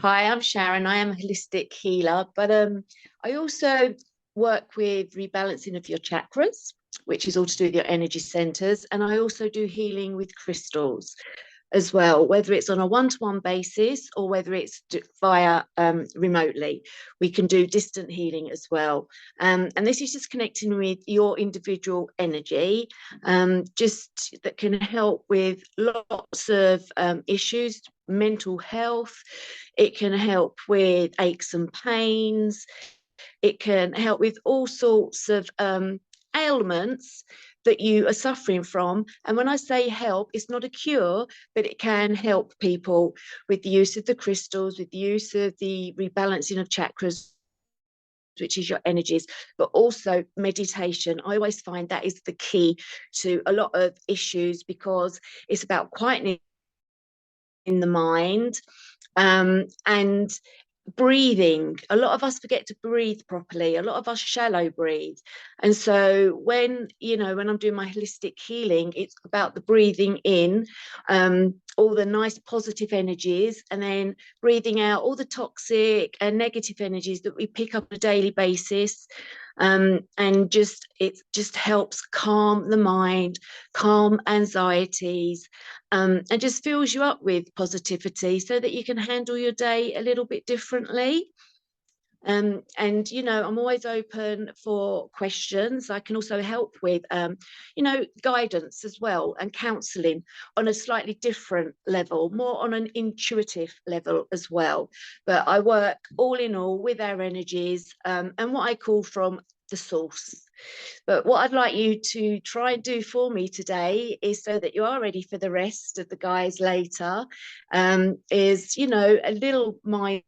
Hi, I'm Sharon. I am a holistic healer, but I also work with rebalancing of your chakras, which is all to do with your energy centers. And I also do healing with crystals as well, whether it's on a one-to-one basis or whether it's via remotely. We can do distant healing as well. And this is just connecting with your individual energy, just that can help with lots of issues, mental health. It can help with aches and pains. It can help with all sorts of ailments that you are suffering from. And when I say help, it's not a cure, but it can help people with the use of the crystals, with the use of the rebalancing of chakras, which is your energies, but also meditation. I always find that is the key to a lot of issues because it's about quietening in the mind, and breathing. A lot of us forget to breathe properly. A lot of us shallow breathe. And so when I'm doing my holistic healing, it's about the breathing in, all the nice positive energies, and then breathing out all the toxic and negative energies that we pick up on a daily basis. And it just helps calm the mind, calm anxieties, and just fills you up with positivity so that you can handle your day a little bit differently. And I'm always open for questions. I can also help with guidance as well, and counseling on a slightly different level, more on an intuitive level as well. But I work all in all with our energies, and what I call from the source. But what I'd like you to try and do for me today is, so that you are ready for the rest of the guys later, is a little mind,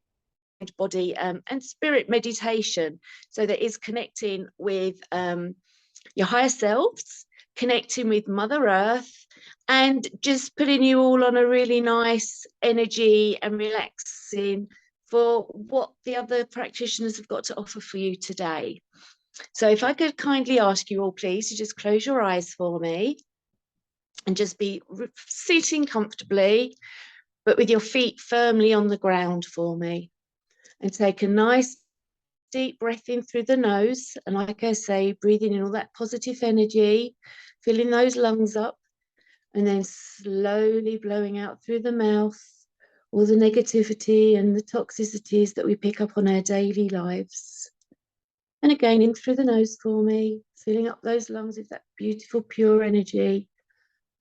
body, and spirit meditation. So that is connecting with your higher selves, connecting with Mother Earth, and just putting you all on a really nice energy and relaxing for what the other practitioners have got to offer for you today. So if I could kindly ask you all, please, to just close your eyes for me and just be sitting comfortably, but with your feet firmly on the ground for me. And take a nice deep breath in through the nose. And like I say, breathing in all that positive energy, filling those lungs up, and then slowly blowing out through the mouth all the negativity and the toxicities that we pick up on our daily lives. And again, in through the nose for me, filling up those lungs with that beautiful, pure energy,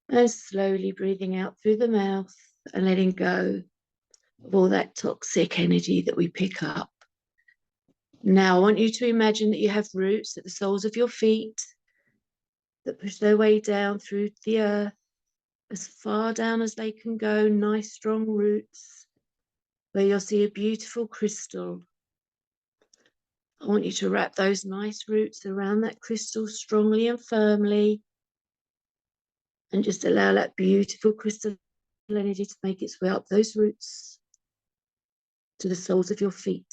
and slowly breathing out through the mouth and letting go of all that toxic energy that we pick up. Now, I want you to imagine that you have roots at the soles of your feet that push their way down through the earth, as far down as they can go, nice, strong roots, where you'll see a beautiful crystal. I want you to wrap those nice roots around that crystal strongly and firmly, and just allow that beautiful crystal energy to make its way up those roots to the soles of your feet,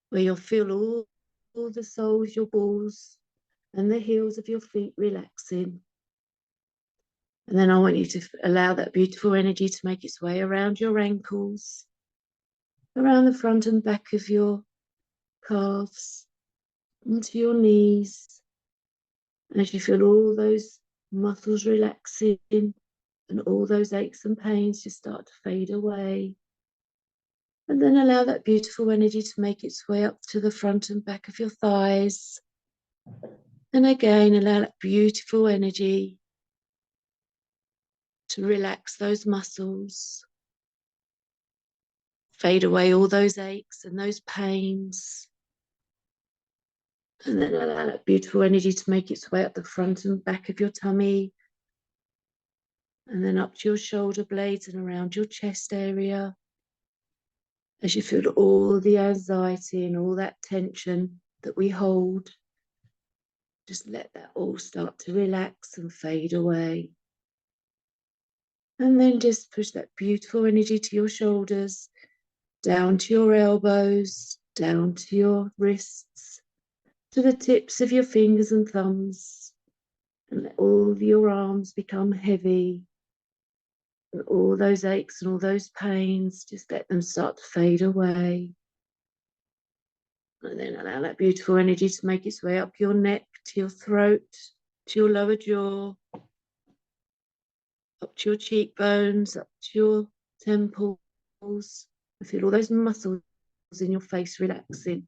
where you'll feel all the soles, your balls, and the heels of your feet relaxing. And then I want you to allow that beautiful energy to make its way around your ankles, around the front and back of your calves, into your knees. And as you feel all those muscles relaxing and all those aches and pains just start to fade away. And then allow that beautiful energy to make its way up to the front and back of your thighs. And again, allow that beautiful energy to relax those muscles, fade away all those aches and those pains. And then allow that beautiful energy to make its way up the front and back of your tummy, and then up to your shoulder blades and around your chest area. As you feel all the anxiety and all that tension that we hold, just let that all start to relax and fade away. And then just push that beautiful energy to your shoulders, down to your elbows, down to your wrists, to the tips of your fingers and thumbs, and let all of your arms become heavy, And all those aches and all those pains, just let them start to fade away. And then allow that beautiful energy to make its way up your neck, to your throat, to your lower jaw, up to your cheekbones, up to your temples. I feel all those muscles in your face relaxing.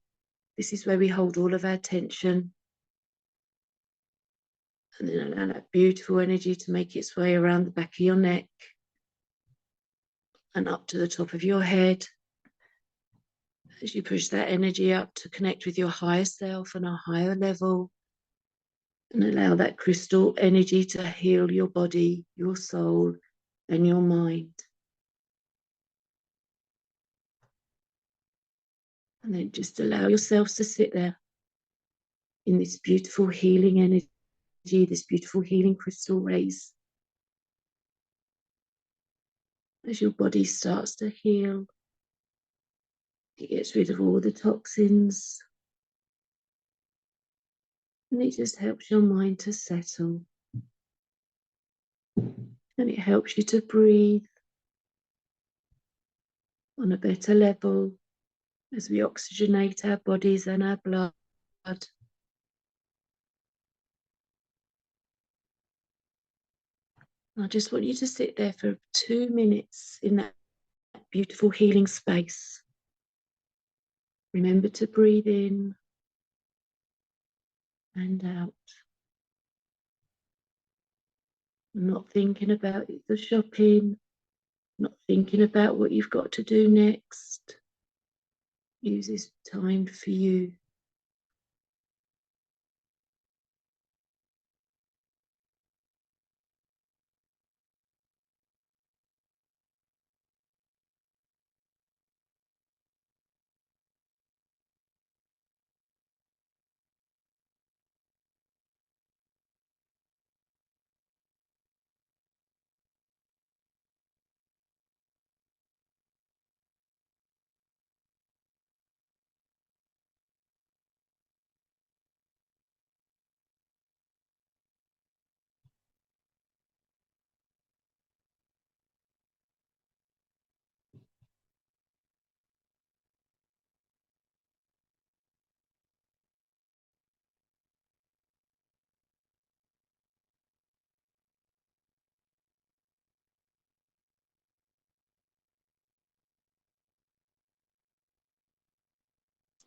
This is where we hold all of our tension. And then allow that beautiful energy to make its way around the back of your neck and up to the top of your head. As you push that energy up to connect with your higher self and a higher level, and allow that crystal energy to heal your body, your soul, and your mind. And then just allow yourselves to sit there in this beautiful healing energy, this beautiful healing crystal rays. As your body starts to heal, it gets rid of all the toxins. And it just helps your mind to settle. And it helps you to breathe on a better level as we oxygenate our bodies and our blood. I just want you to sit there for 2 minutes in that beautiful healing space. Remember to breathe in and out. Not thinking about the shopping, not thinking about what you've got to do next. Use this time for you.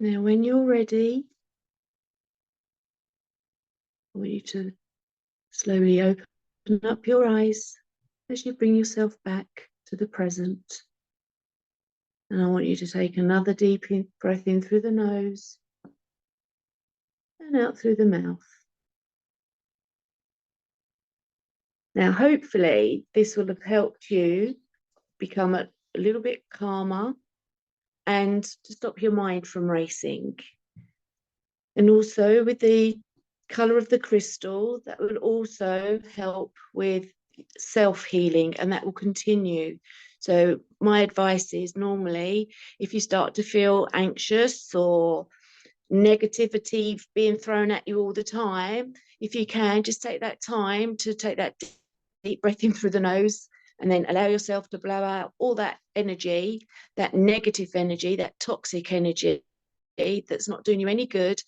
Now, when you're ready, I want you to slowly open up your eyes as you bring yourself back to the present. And I want you to take another deep breath in through the nose and out through the mouth. Now, hopefully, this will have helped you become a little bit calmer and to stop your mind from racing. And also with the colour of the crystal, that will also help with self-healing, and that will continue. So my advice is, normally, if you start to feel anxious or negativity being thrown at you all the time, if you can, just take that time to take that deep breath in through the nose and then allow yourself to blow out all that energy, that negative energy, that toxic energy that's not doing you any good.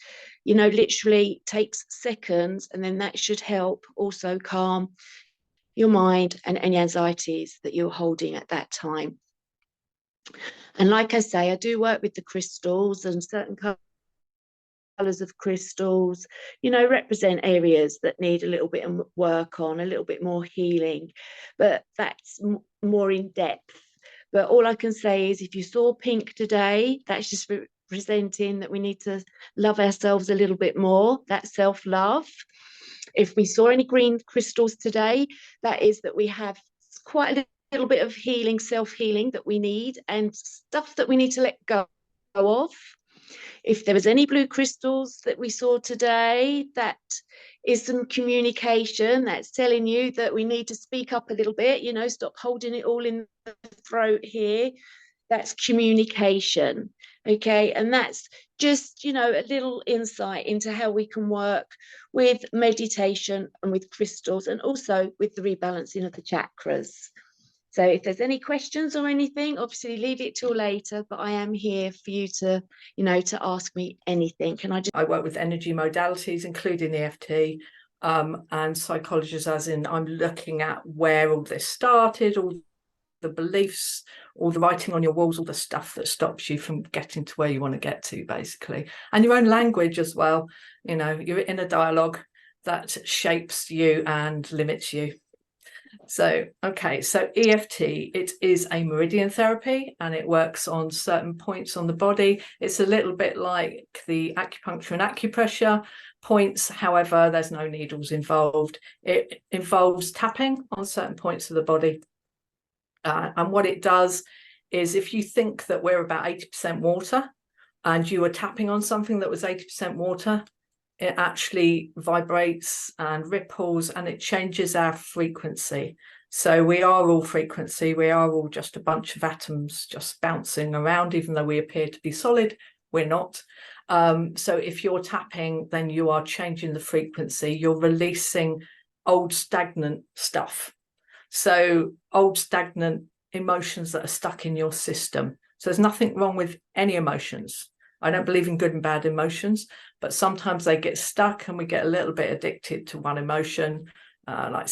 You know, literally takes seconds, and then that should help also calm your mind and any anxieties that you're holding at that time. And like I say, I do work with the crystals, and certain colours of crystals, you know, represent areas that need a little bit of work on, a little bit more healing, but that's more in depth. But all I can say is, if you saw pink today, that's just representing that we need to love ourselves a little bit more, that self-love. If we saw any green crystals today, that is that we have quite a little bit of healing, self-healing that we need, and stuff that we need to let go of. If there was any blue crystals that we saw today, that is some communication that's telling you that we need to speak up a little bit, you know, stop holding it all in the throat here. That's communication. Okay, and that's just, you know, a little insight into how we can work with meditation and with crystals, and also with the rebalancing of the chakras. So if there's any questions or anything, obviously leave it till later, but I am here for you to, to ask me anything. I work with energy modalities, including EFT, and psychologists, as in I'm looking at where all this started, all the beliefs, all the writing on your walls, all the stuff that stops you from getting to where you want to get to, basically. And your own language as well, your inner dialogue that shapes you and limits you. So, okay, so EFT, it is a meridian therapy and it works on certain points on the body. It's a little bit like the acupuncture and acupressure points. However, there's no needles involved. It involves tapping on certain points of the body. And what it does is, if you think that we're about 80% water and you are tapping on something that was 80% water, it actually vibrates and ripples and it changes our frequency. So we are all frequency. We are all just a bunch of atoms just bouncing around, even though we appear to be solid, we're not. So if you're tapping, then you are changing the frequency. You're releasing old stagnant stuff. So old stagnant emotions that are stuck in your system. So there's nothing wrong with any emotions. I don't believe in good and bad emotions, but sometimes they get stuck and we get a little bit addicted to one emotion, like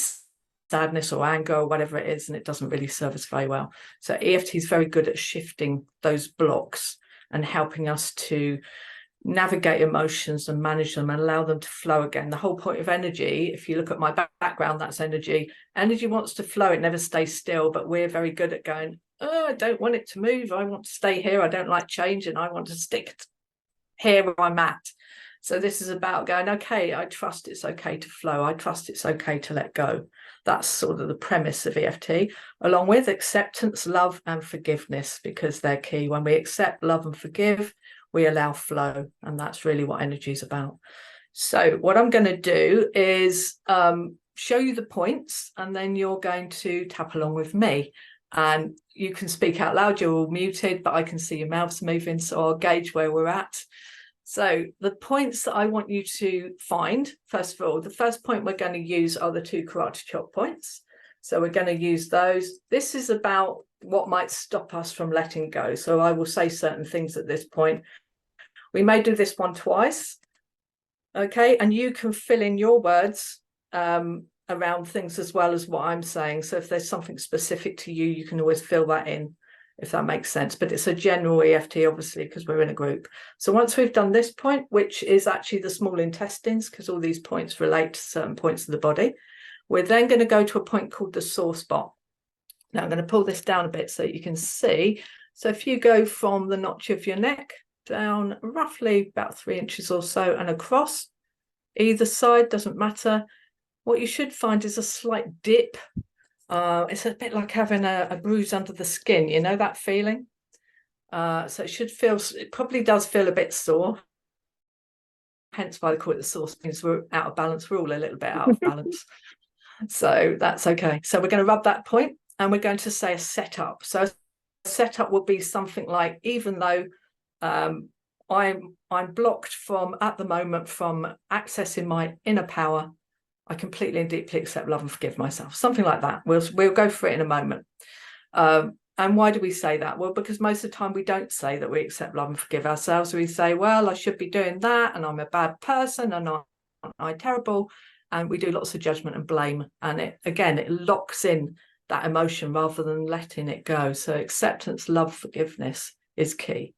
sadness or anger or whatever it is, and it doesn't really serve us very well. So EFT is very good at shifting those blocks and helping us to navigate emotions and manage them and allow them to flow again. The whole point of energy, if you look at my background, that's energy. Energy wants to flow, it never stays still, but we're very good at going, oh, I don't want it to move, I want to stay here, I don't like change, and I want to stick here where I'm at. So this is about going, okay, I trust it's okay to flow, I trust it's okay to let go. That's sort of the premise of EFT, along with acceptance, love and forgiveness, because they're key. When we accept, love and forgive, we allow flow, and that's really what energy is about. So what I'm going to do is show you the points, and then you're going to tap along with me, and you can speak out loud. You're all muted, but I can see your mouths moving, so I'll gauge where we're at. So the points that I want you to find, first of all, the first point we're going to use are the 2 karate chop points. So we're going to use those. This is about what might stop us from letting go. So I will say certain things at this point. We may do this one twice, okay? And you can fill in your words around things as well as what I'm saying. So if there's something specific to you, you can always fill that in, if that makes sense. But it's a general EFT, obviously, because we're in a group. So once we've done this point, which is actually the small intestines, because all these points relate to certain points of the body, we're then going to go to a point called the sore spot. Now I'm going to pull this down a bit so you can see. So if you go from the notch of your neck down roughly about 3 inches or so and across, either side, doesn't matter, what you should find is a slight dip. It's a bit like having a bruise under the skin, you know that feeling? So it probably does feel a bit sore, hence why they call it the sore spot. We're out of balance. We're all a little bit out of balance. So that's okay. So we're going to rub that point, and we're going to say a setup. So a setup will be something like, even though I'm blocked at the moment from accessing my inner power, I completely and deeply accept, love and forgive myself. Something like that. We'll go for it in a moment. And why do we say that? Well, because most of the time we don't say that we accept, love and forgive ourselves. We say, well, I should be doing that, and I'm a bad person, and I'm terrible. And we do lots of judgment and blame. And it locks in that emotion rather than letting it go. So acceptance, love, forgiveness is key.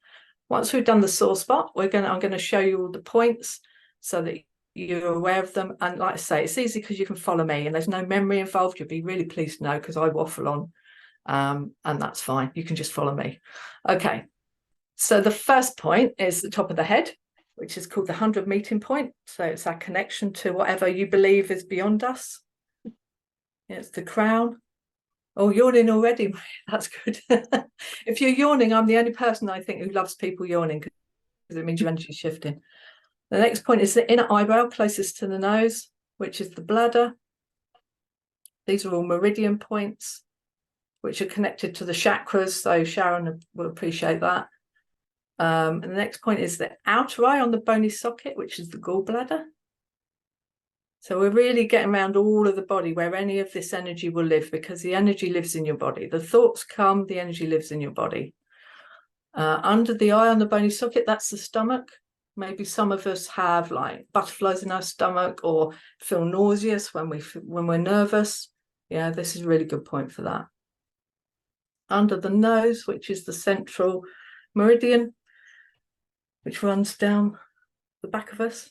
Once we've done the sore spot, I'm going to show you all the points so that you're aware of them. And like I say, it's easy because you can follow me and there's no memory involved. You'll be really pleased to know, because I waffle on, and that's fine. You can just follow me. Okay. So the first point is the top of the head, which is called the 100 meeting point. So it's our connection to whatever you believe is beyond us. It's the crown. Oh, yawning already. That's good. If you're yawning, I'm the only person I think who loves people yawning, because it means your energy shifting. The next point is the inner eyebrow, closest to the nose, which is the bladder. These are all meridian points, which are connected to the chakras. So Sharon will appreciate that. And the next point is the outer eye on the bony socket, which is the gallbladder. So we're really getting around all of the body where any of this energy will live, because the energy lives in your body. The thoughts come, the energy lives in your body. Under the eye on the bony socket, that's the stomach. Maybe some of us have like butterflies in our stomach or feel nauseous when we're nervous. Yeah, this is a really good point for that. Under the nose, which is the central meridian, which runs down the back of us.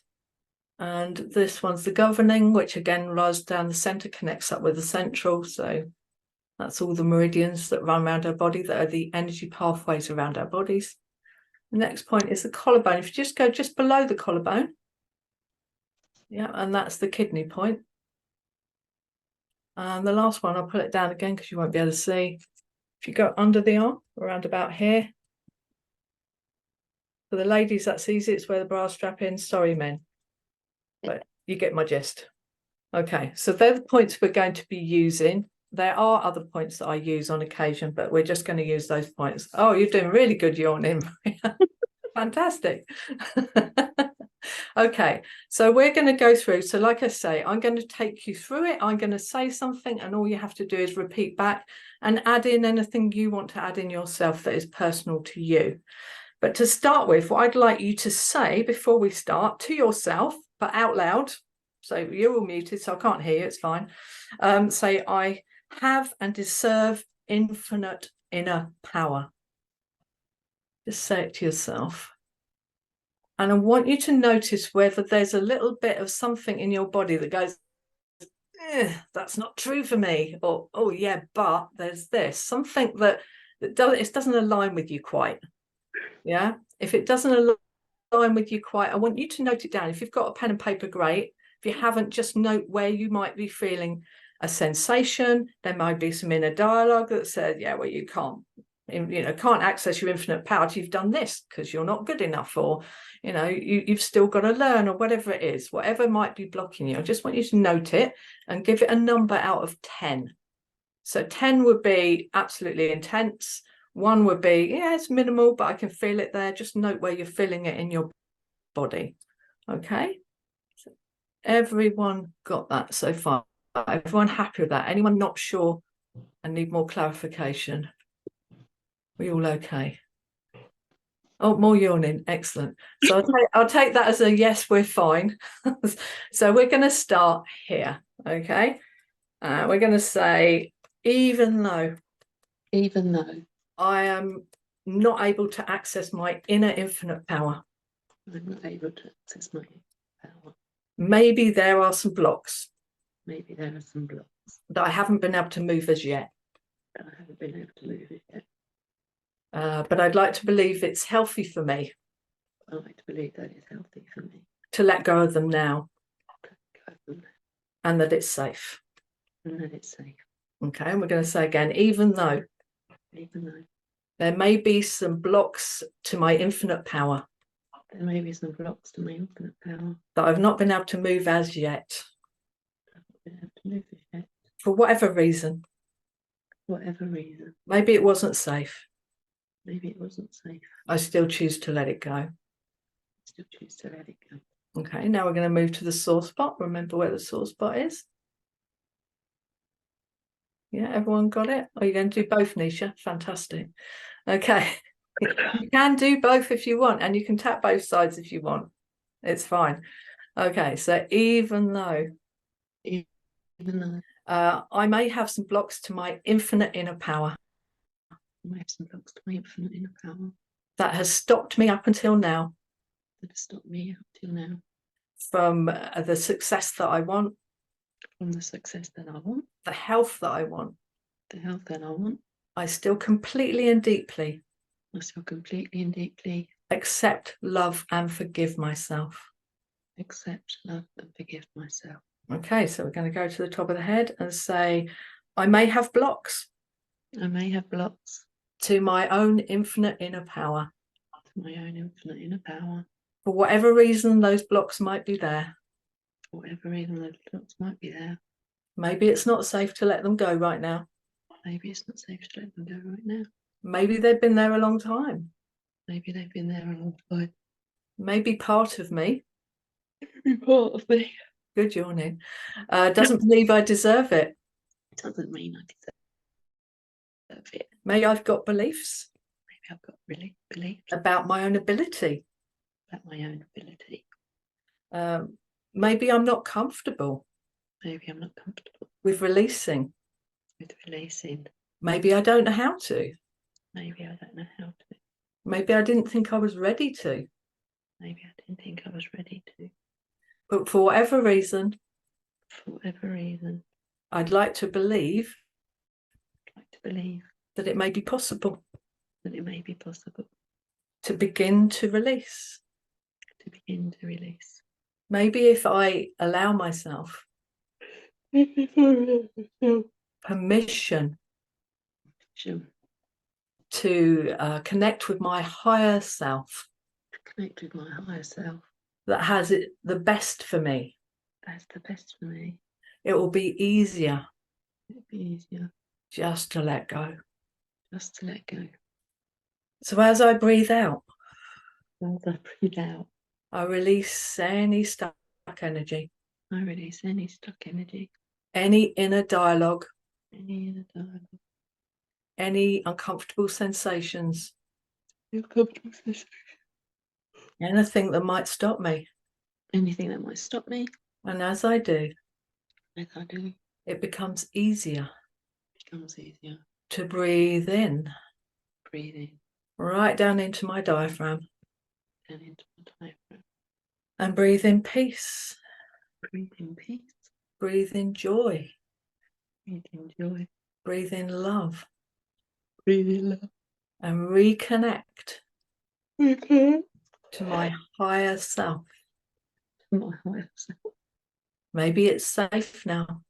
And this one's the governing, which again runs down the center, connects up with the central. So that's all the meridians that run around our body, that are the energy pathways around our bodies. The next point is the collarbone. If you just go just below the collarbone, yeah, and that's the kidney point. And the last one, I'll put it down again because you won't be able to see. If you go under the arm, around about here. For the ladies, that's easy. It's where the bra strap in. Sorry, men. But you get my gist. Okay, so they're the points we're going to be using. There are other points that I use on occasion, but we're just going to use those points. Oh, you're doing really good yawning. Fantastic. Okay, so we're going to go through. So like I say, I'm going to take you through it. I'm going to say something and all you have to do is repeat back and add in anything you want to add in yourself that is personal to you. But to start with, what I'd like you to say before we start to yourself, but out loud. So you're all muted, so I can't hear you. It's fine. Say, I have and deserve infinite inner power. Just say it to yourself. And I want you to notice whether there's a little bit of something in your body that goes, that's not true for me. Or, oh yeah, but there's this. Something that doesn't align with you quite. Yeah. If it doesn't align with you quite, I want you to note it down. If you've got a pen and paper, great. If you haven't, just note where you might be feeling a sensation. There might be some inner dialogue that says, yeah, well, you can't access your infinite power till you've done this because you're not good enough, or you've still got to learn, or whatever it is, whatever might be blocking you. I just want you to note it and give it a number out of 10. So 10 would be absolutely intense. 1 would be, yeah, it's minimal, but I can feel it there. Just note where you're feeling it in your body. Okay. So everyone got that so far? Everyone happy with that? Anyone not sure and need more clarification? We all okay? Oh, more yawning. Excellent. So I'll take that as a yes, we're fine. So we're going to start here. Okay. We're going to say, even though I am not able to access my inner infinite power. I'm not able to access my power. Maybe there are some blocks. Maybe there are some blocks that I haven't been able to move as yet. That I haven't been able to move it yet. But I'd like to believe it's healthy for me. I like to believe that it's healthy for me. To let go of them now. And that it's safe. And that it's safe. Okay, and we're going to say again, even though there may be some blocks to my infinite power. There may be some blocks to my infinite power. That I've not been able to move as yet. I've not been able to move it yet. For whatever reason. Whatever reason. Maybe it wasn't safe. Maybe it wasn't safe. I still choose to let it go. I still choose to let it go. Okay, now we're going to move to the sore spot. Remember where the sore spot is. Yeah, everyone got it? Are you going to do both, Nisha? Fantastic. Okay. You can do both if you want, and you can tap both sides if you want. It's fine. Okay, so even though I may have some blocks to my infinite inner power. I may have some blocks to my infinite inner power. That has stopped me up until now. That has stopped me up till now. From the success that I want. From the success that I want. The health that I want. The health that I want. I still completely and deeply. Accept, love, and forgive myself. Accept, love, and forgive myself. Okay, so we're going to go to the top of the head and say, I may have blocks. I may have blocks. To my own infinite inner power. To my own infinite inner power. For whatever reason those blocks might be there. For whatever reason those blocks might be there. Maybe it's not safe to let them go right now. Maybe it's not safe to let them go right now. Maybe they've been there a long time. Maybe they've been there a long time. Maybe part of me. Maybe part of me. Good yawning. Doesn't believe I deserve it. Doesn't mean I deserve it. Maybe I've got beliefs Maybe I've got really beliefs about my own ability. about my own ability. Maybe I'm not comfortable Maybe I'm not comfortable with releasing. with releasing. Maybe I don't know how to. Maybe I don't know how to. Maybe I didn't think I was ready to. Maybe I didn't think I was ready to. But for whatever reason, I'd like to believe that it may be possible that it may be possible to begin to release. to begin to release. Maybe if I allow myself permission Sure. to connect with my higher self, Connect with my higher self. that has it the best for me, That's the best for me. it will be easier It'll be easier just to let go. just to let go. So as I breathe out, As I breathe out, I release any stuck energy, I release any stuck energy, any inner dialogue, any inner dialogue, any uncomfortable sensations, uncomfortable sensation, anything that might stop me. anything that might stop me. And as I do, As I do, it becomes easier it becomes easier. to breathe in, Breathe in, right down into my diaphragm, down into my diaphragm. and breathe in peace, Breathe in peace. breathe in joy, Breathe in joy. breathe in love, Breathe in love. and reconnect Okay. to my higher self. My higher self. Maybe it's safe now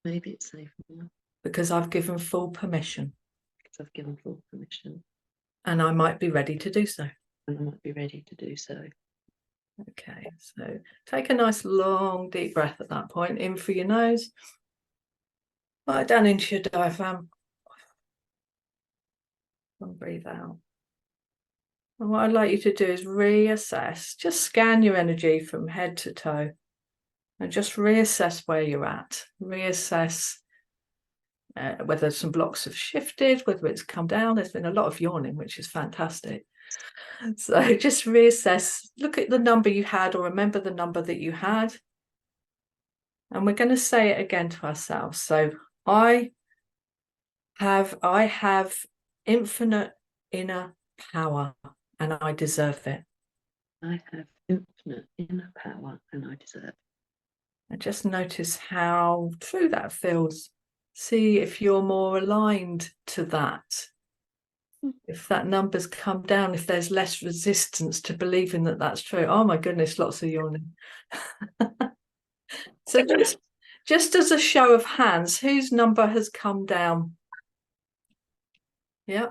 Maybe it's safe now because I've given full permission, because I've given full permission, and I might be ready to do so. and I might be ready to do so. Okay, so take a nice long deep breath at that point, in through your nose, right down into your diaphragm, and breathe out. And what I'd like you to do is reassess, just scan your energy from head to toe, and just reassess where you're at. Reassess whether some blocks have shifted, whether it's come down. There's been a lot of yawning, which is fantastic. So just reassess, look at the number you had, or remember the number that you had. And we're going to say it again to ourselves. So I have infinite inner power, and I deserve it. I have infinite inner power, and I deserve it. And just notice how true that feels. See if you're more aligned to that. If that number's come down, if there's less resistance to believing that that's true. Oh my goodness, lots of yawning. So just as a show of hands, whose number has come down? Yeah.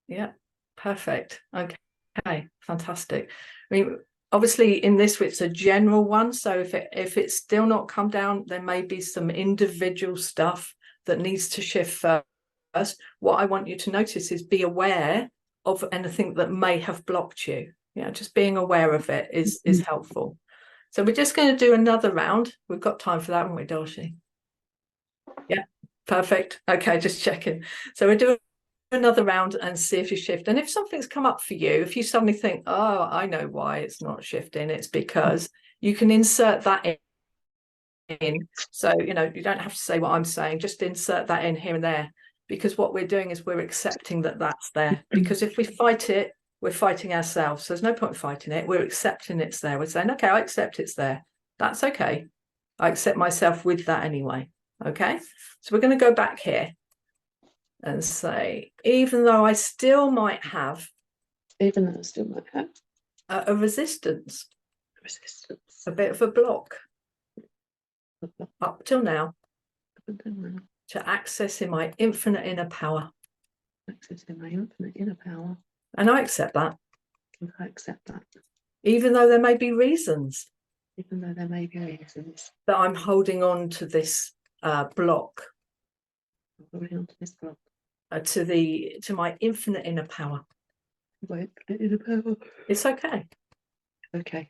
Yeah, perfect. Okay, fantastic. I mean, obviously in this it's a general one, so if it's still not come down, there may be some individual stuff that needs to shift first. What I want you to notice is be aware of anything that may have blocked you. Yeah, just being aware of it is helpful. So we're just going to do another round. We've got time for that, haven't we, Darcy? Yeah, perfect. Okay, just checking. So we're doing another round and see if you shift. And if something's come up for you, if you suddenly think, oh, I know why it's not shifting, it's because you can insert that in. So, you don't have to say what I'm saying, just insert that in here and there, because what we're doing is we're accepting that that's there. Because if we fight it, we're fighting ourselves. So there's no point fighting it. We're accepting it's there. We're saying, okay, I accept it's there. That's okay. I accept myself with that anyway. Okay, so we're going to go back here and say, even though I still might have a resistance, a bit of a block up till now, to accessing my infinite inner power. And I accept that. Even though there may be reasons that I'm holding on to this block, to my infinite inner power. It's okay. Okay.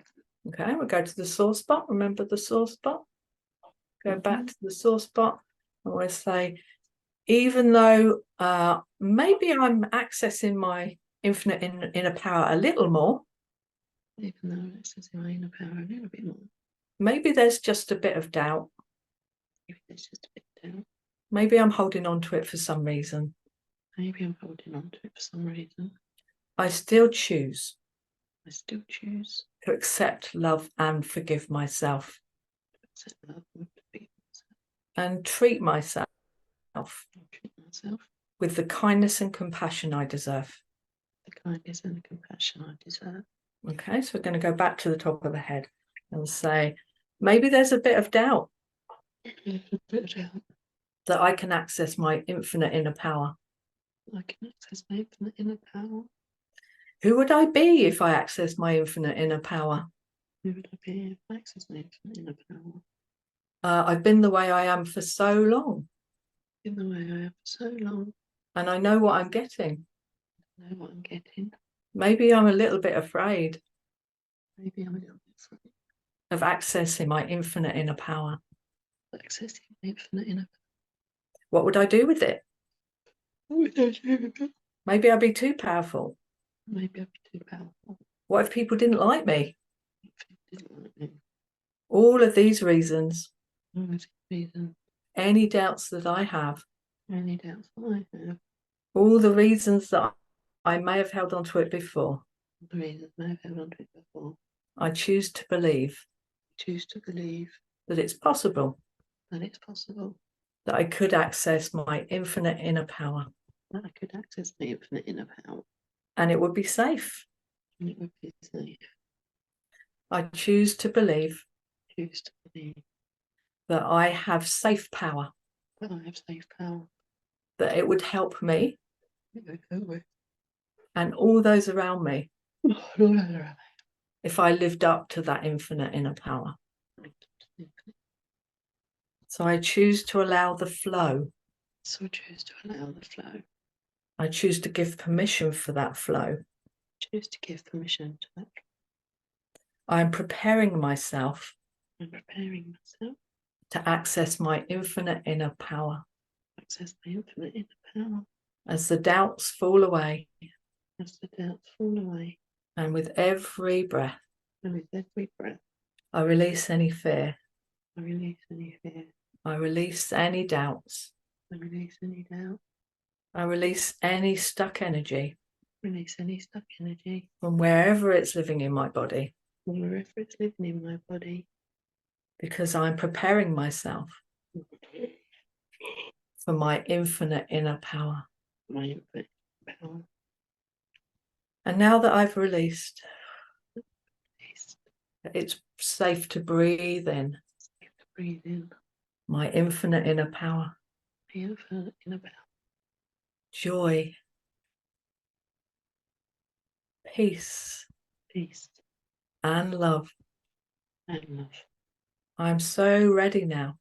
Okay, we'll go to the sore spot. Remember the sore spot? Go back to the sore spot. And we'll say, even though maybe I'm accessing my infinite inner power a little more. Even though I'm accessing my inner power a little bit more. Maybe there's just a bit of doubt. Maybe there's just a bit of doubt. Maybe I'm holding on to it for some reason. Maybe I'm holding on to it for some reason. I still choose. I still choose to accept, love, and forgive myself. to accept, love, and forgive myself. And treat myself Treat myself with the kindness and compassion I deserve. the kindness and the compassion I deserve. Okay, so we're going to go back to the top of the head and say, maybe there's a bit of doubt that I can access my infinite inner power. I can access my infinite inner power. Who would I be if I access my infinite inner power? Who would I be if I access my infinite inner power? I've been the way I am for so long. In the way I have for so long. And I know what I'm getting. I know what I'm getting. Maybe I'm a little bit afraid. Maybe I'm a little bit afraid of accessing my infinite inner power. Accessing my infinite inner power. What would I do with it? What would I do with it? Maybe I'd be too powerful. Maybe I'd be too powerful. What if people didn't like me? If people didn't like me. All of these reasons. All of these reasons. Any doubts that I have. Any doubts that I have. All the reasons that I may have held on to it before. The reasons I have held on to it before. I choose to believe. Choose to believe that it's possible. That it's possible. That I could access my infinite inner power. That I could access my infinite inner power. And it would be safe. And it would be safe. I choose to believe. Choose to believe. That I have safe power. That I have safe power. That it would help me. It would help me. And all those around me. All those around me. If I lived up to that infinite inner power. So I choose to allow the flow. So I choose to allow the flow. I choose to give permission for that flow. Choose to give permission to that. I'm preparing myself. I'm preparing myself. To access my infinite inner power. Access my infinite inner power. As the doubts fall away. As the doubts fall away. And with every breath. And with every breath. I release any fear. I release any fear. I release any doubts. I release any doubt. I release any stuck energy. Release any stuck energy. From wherever it's living in my body. From wherever it's living in my body. Because I'm preparing myself. For my infinite inner power. My infinite power. And now that I've released. It's safe to breathe in. Safe to breathe in. My infinite inner power. My infinite inner power. Joy. Peace. Peace. And love. And love. I'm so ready now.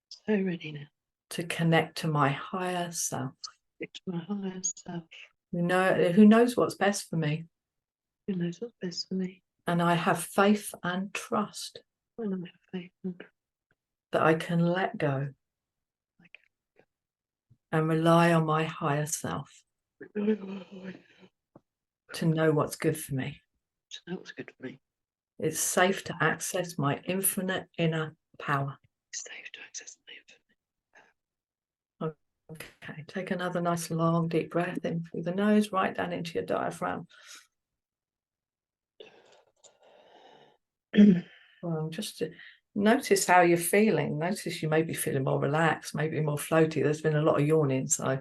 So ready now. To connect to my higher self. To my higher self. Who knows what's best for me. Who knows what's best for me. And I have faith and trust. And I have faith and trust. That I can let go. And rely on my higher self. To know what's good for me. To know what's good for me. It's safe to access my infinite inner power. It's safe to access my infinite power. Okay, take another nice long deep breath in through the nose, right down into your diaphragm. Well, just to notice how you're feeling. Notice you may be feeling more relaxed, maybe more floaty. There's been a lot of yawning, so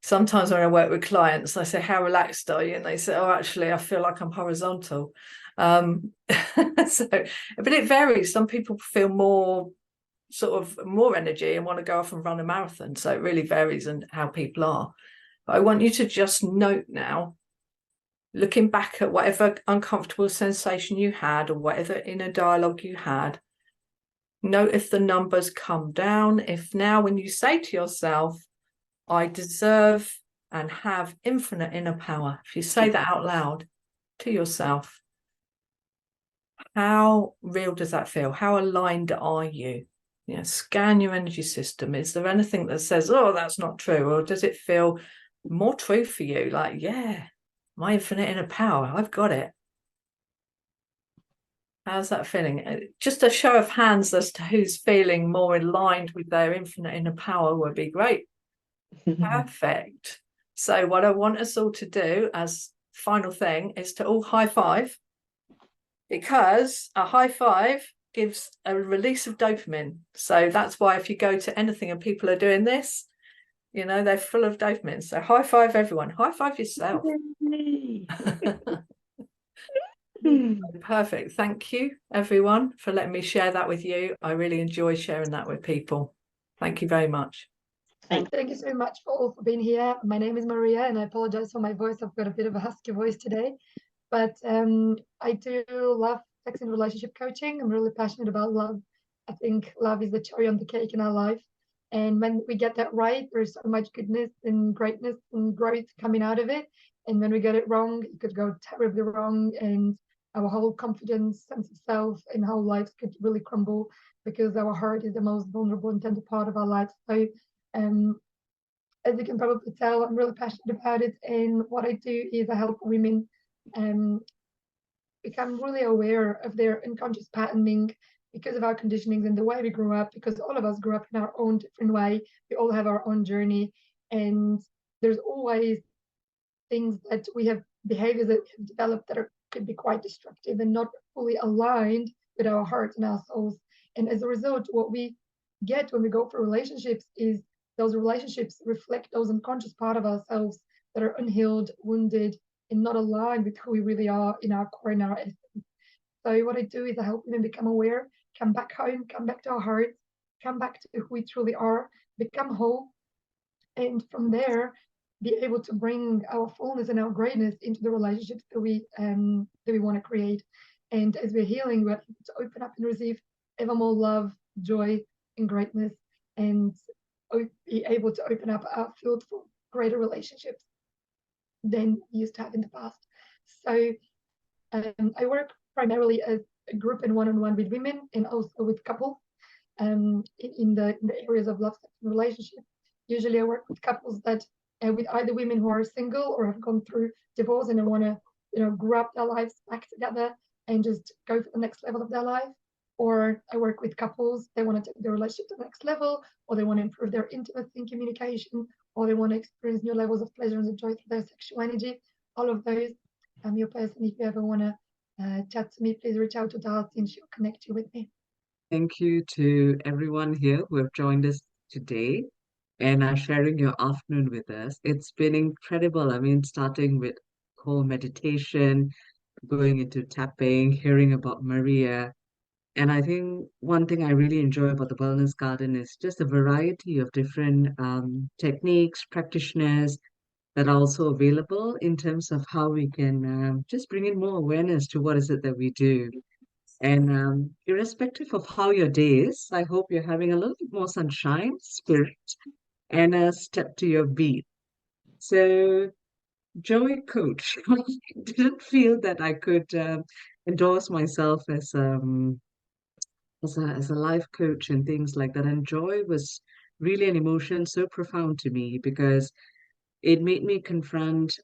sometimes when I work with clients, I say, how relaxed are you? And they say, oh, actually, I feel like I'm horizontal. But it varies. Some people feel more energy and want to go off and run a marathon. So it really varies in how people are. But I want you to just note now, looking back at whatever uncomfortable sensation you had or whatever inner dialogue you had, note if the numbers come down. If now when you say to yourself, I deserve and have infinite inner power, if you say that out loud to yourself, How real does that feel? How aligned are you? You know, scan your energy system. Is there anything that says, oh, that's not true? Or does it feel more true for you? Like, yeah, my infinite inner power, I've got it. How's that feeling? Just a show of hands as to who's feeling more aligned with their infinite inner power would be great. Perfect. So what I want us all to do as final thing is to all high five, because a high five gives a release of dopamine. So that's why if you go to anything and people are doing this, you know, they're full of dopamine. So high five everyone. High five yourself. Perfect. Thank you, everyone, for letting me share that with you. I really enjoy sharing that with people. Thank you very much. Thank you so much for being here. My name is Maria, and I apologize for my voice. I've got a bit of a husky voice today, but I do love sex and relationship coaching. I'm really passionate about love. I think love is the cherry on the cake in our life. And when we get that right, there's so much goodness and greatness and growth coming out of it. And when we get it wrong, it could go terribly wrong. And our whole confidence, sense of self, and whole lives could really crumble, because our heart is the most vulnerable and tender part of our life. So as you can probably tell, I'm really passionate about it. And what I do is I help women become really aware of their unconscious patterning because of our conditionings and the way we grew up, because all of us grew up in our own different way. We all have our own journey. And there's always things that we have, behaviors that we have developed that could be quite destructive and not fully aligned with our hearts and our souls. And as a result, what we get when we go for relationships is those relationships reflect those unconscious part of ourselves that are unhealed, wounded, and not aligned with who we really are in our core, in our essence. So what I do is I help women become aware, come back home, come back to our hearts, come back to who we truly are, become whole, and from there be able to bring our fullness and our greatness into the relationships that we want to create. And as we're healing, we're able to open up and receive ever more love, joy, and greatness, and be able to open up our field for greater relationships than we used to have in the past. So I work primarily as a group and one-on-one with women, and also with couples in the areas of love, sex, and relationship. Usually I work with couples that with either women who are single or have gone through divorce and they want to, you know, grab their lives back together and just go for the next level of their life. Or I work with couples, they want to take their relationship to the next level, or they want to improve their intimacy and communication, or they want to experience new levels of pleasure and joy through their sexual energy. All of those. I'm your person. If you ever want to chat to me, please reach out to Darcy and she'll connect you with me. Thank you to everyone here who have joined us today and are sharing your afternoon with us. It's been incredible. I mean, starting with whole meditation, going into tapping, hearing about Maria. And I think one thing I really enjoy about the Wellness Garden is just a variety of different techniques, practitioners that are also available in terms of how we can just bring in more awareness to what is it that we do. And irrespective of how your day is, I hope you're having a little bit more sunshine, spirit, and a step to your beat. So, Joy Coach, I didn't feel that I could endorse myself as a life coach and things like that. And joy was really an emotion so profound to me because it made me confront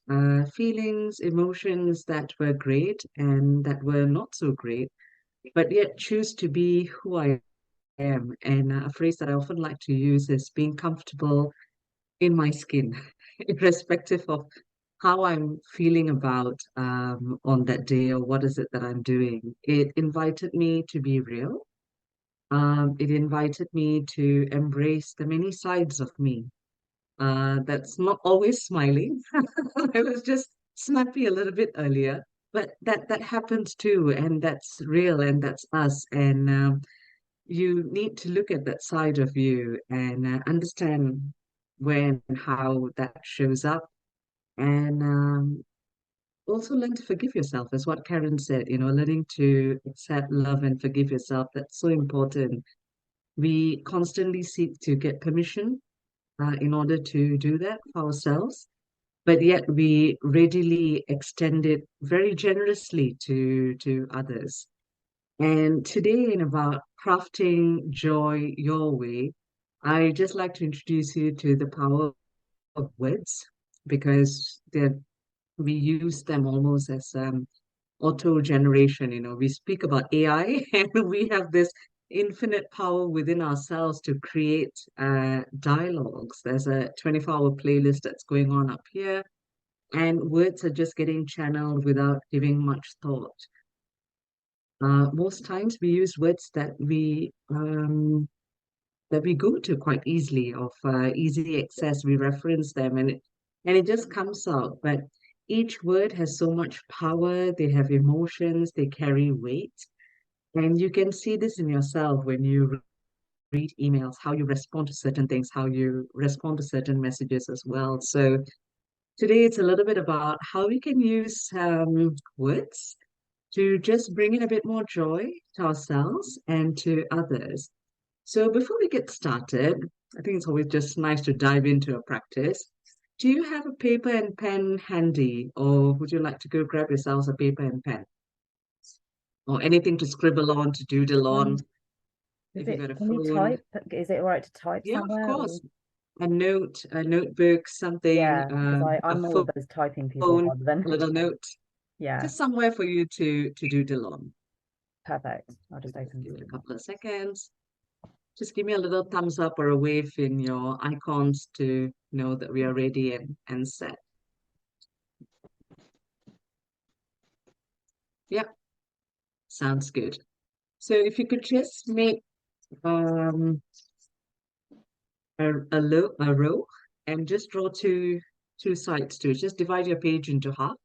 feelings, emotions that were great and that were not so great, but yet choose to be who I am. And a phrase that I often like to use is being comfortable in my skin, irrespective of how I'm feeling about on that day or what is it that I'm doing. It invited me to be real. It invited me to embrace the many sides of me. That's not always smiling. I was just snappy a little bit earlier, but that happens too, and that's real, and that's us. And you need to look at that side of you and understand when and how that shows up, and also learn to forgive yourself, as what Karen said. Learning to accept, love, and forgive yourself. That's so important. We constantly seek to get permission in order to do that for ourselves, but yet we readily extend it very generously to others. And today, in about crafting joy your way, I just like to introduce you to the power of words because we use them almost as auto generation. We speak about AI and we have this infinite power within ourselves to create dialogues. There's a 24-hour playlist that's going on up here, and words are just getting channeled without giving much thought. Most times we use words that we go to quite easily, of easy access. We reference them, and it just comes out. But each word has so much power. They have emotions. They carry weight, and you can see this in yourself when you read emails, how you respond to certain things, how you respond to certain messages as well. So today it's a little bit about how we can use words to just bring in a bit more joy to ourselves and to others. So before we get started, I think it's always just nice to dive into a practice. Do you have a paper and pen handy, or would you like to go grab yourselves a paper and pen? Or anything to scribble on, to doodle on? If you got a Can we phone. type? Is it all right to type Yeah, of somewhere? course. A note, a notebook, something, Yeah, because I'm a all of those typing people phone, rather than a little note, yeah, just somewhere for you to doodle on. perfect. I'll just Give open it a Zoom. couple of seconds. Just give me a little thumbs up or a wave in your icons to know that we are ready and set. Yeah, sounds good. So if you could just make a row and just draw two sides to it. Just divide your page into half.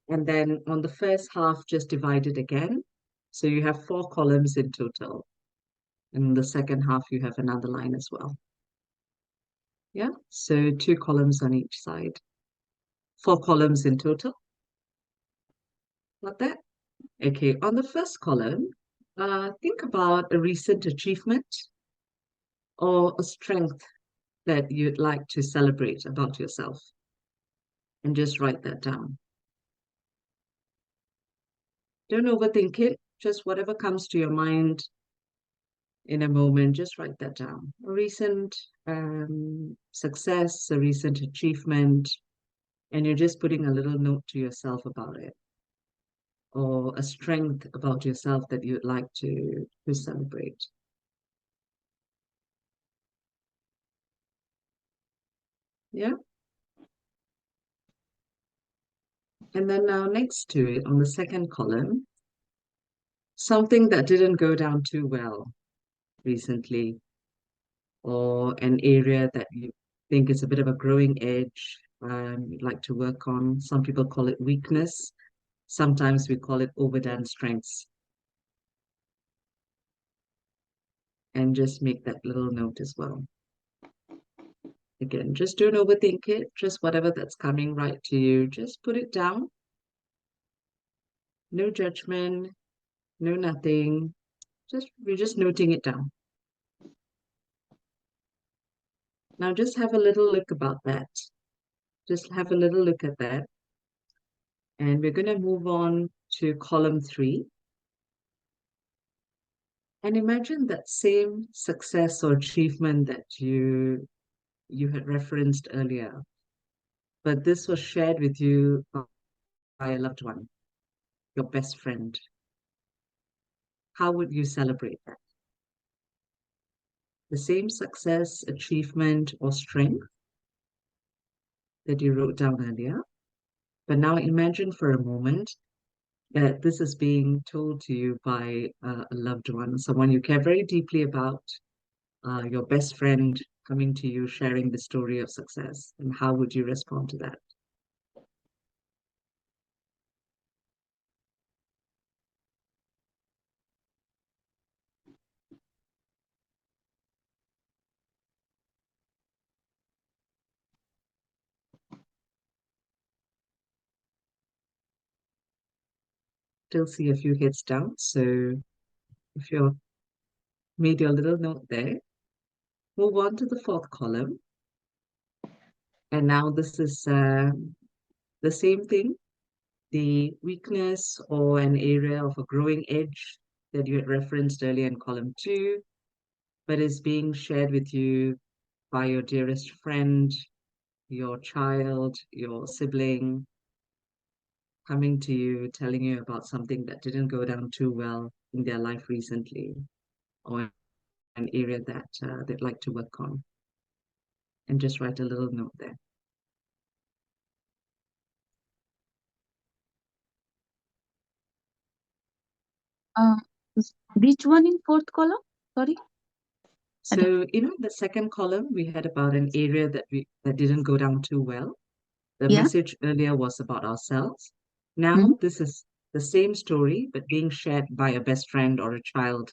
And then on the first half, just divide it again. So you have 4 columns in total. And in the second half, you have another line as well. Yeah, so 2 columns on each side. 4 columns in total. Like that. Okay, on the first column, think about a recent achievement or a strength that you'd like to celebrate about yourself. And just write that down. Don't overthink it. Just whatever comes to your mind in a moment, just write that down. A recent success, a recent achievement, and you're just putting a little note to yourself about it. Or a strength about yourself that you'd like to celebrate. Yeah? And then now next to it, on the second column, something that didn't go down too well recently, or an area that you think is a bit of a growing edge, you'd like to work on. Some people call it weakness. Sometimes we call it overdone strengths. And just make that little note as well. Again, just don't overthink it. Just whatever that's coming right to you, just put it down. No judgment, no nothing. We're just noting it down. Now just have a little look about that. Just have a little look at that. And we're going to move on to column 3. And imagine that same success or achievement that you had referenced earlier. But this was shared with you by a loved one, your best friend. How would you celebrate that? The same success, achievement, or strength that you wrote down earlier. But now imagine for a moment that this is being told to you by a loved one, someone you care very deeply about, your best friend coming to you, sharing the story of success. And how would you respond to that? Still see a few heads down. So if you've made your little note there, move on to the 4th column. And now this is the same thing, the weakness or an area of a growing edge that you had referenced earlier in column 2, but is being shared with you by your dearest friend, your child, your sibling, coming to you, telling you about something that didn't go down too well in their life recently, or an area that they'd like to work on. And just write a little note there. Uh, which one in fourth column? Sorry. So, the second column, we had about an area that didn't go down too well. The Yeah. message earlier was about ourselves. Now, this is the same story, but being shared by a best friend or a child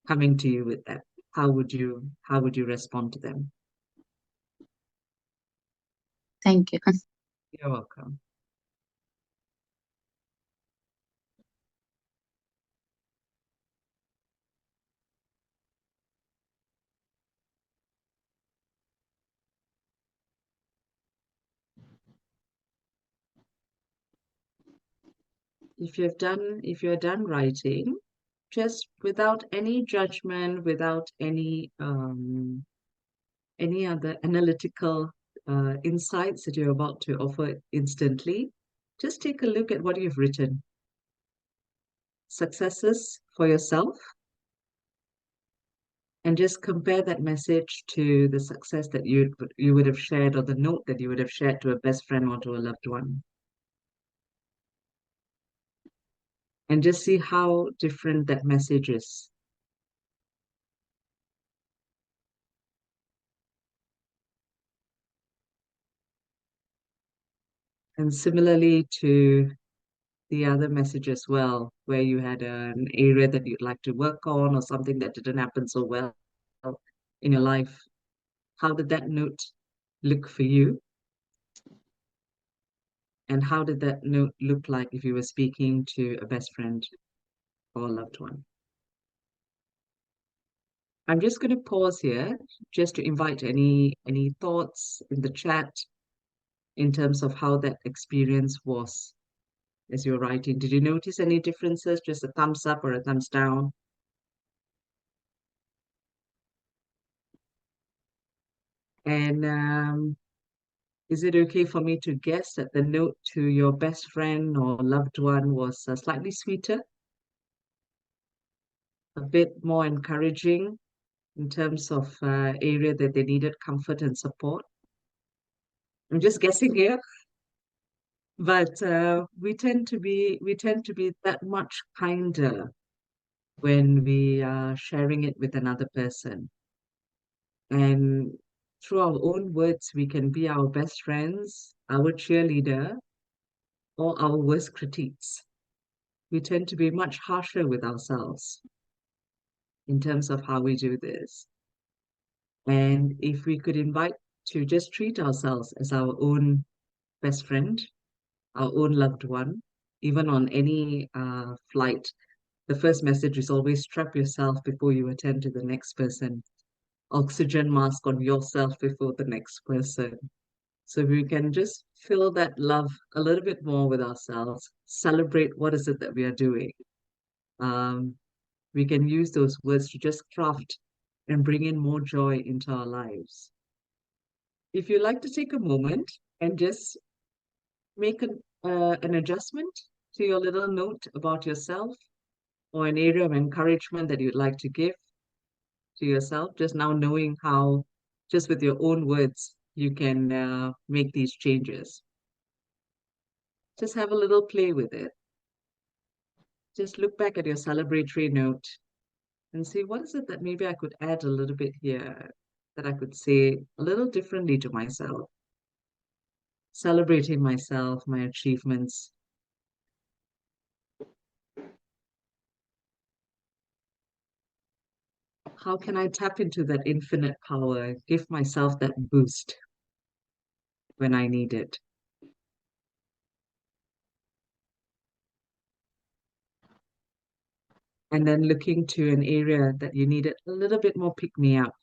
coming to you with that. How would you respond to them? Thank you. You're welcome. If you're done writing, just without any judgment, without any other analytical insights that you're about to offer instantly, just take a look at what you've written. Successes for yourself, and just compare that message to the success that you would have shared, or the note that you would have shared to a best friend or to a loved one. And just see how different that message is. And similarly to the other message as well, where you had an area that you'd like to work on, or something that didn't happen so well in your life. How did that note look for you? And how did that note look like if you were speaking to a best friend or a loved one? I'm just going to pause here just to invite any thoughts in the chat in terms of how that experience was as you're writing. Did you notice any differences? Just a thumbs up or a thumbs down? And is it okay for me to guess that the note to your best friend or loved one was slightly sweeter, a bit more encouraging in terms of area that they needed comfort and support? I'm just guessing here, but we tend to be that much kinder when we are sharing it with another person. And through our own words, we can be our best friends, our cheerleader, or our worst critiques. We tend to be much harsher with ourselves in terms of how we do this. And if we could invite to just treat ourselves as our own best friend, our own loved one, even on any flight, the first message is always strap yourself before you attend to the next person. Oxygen mask on yourself before the next person. So we can just feel that love a little bit more with ourselves, celebrate what is it that we are doing. We can use those words to just craft and bring in more joy into our lives. If you'd like to take a moment and just make an adjustment to your little note about yourself, or an area of encouragement that you'd like to give to yourself, just now knowing how, just with your own words, you can make these changes. Just have a little play with it. Just look back at your celebratory note and see, what is it that maybe I could add a little bit here, that I could say a little differently to myself, celebrating myself, my achievements. How can I tap into that infinite power, give myself that boost when I need it? And then looking to an area that you needed a little bit more pick-me-up,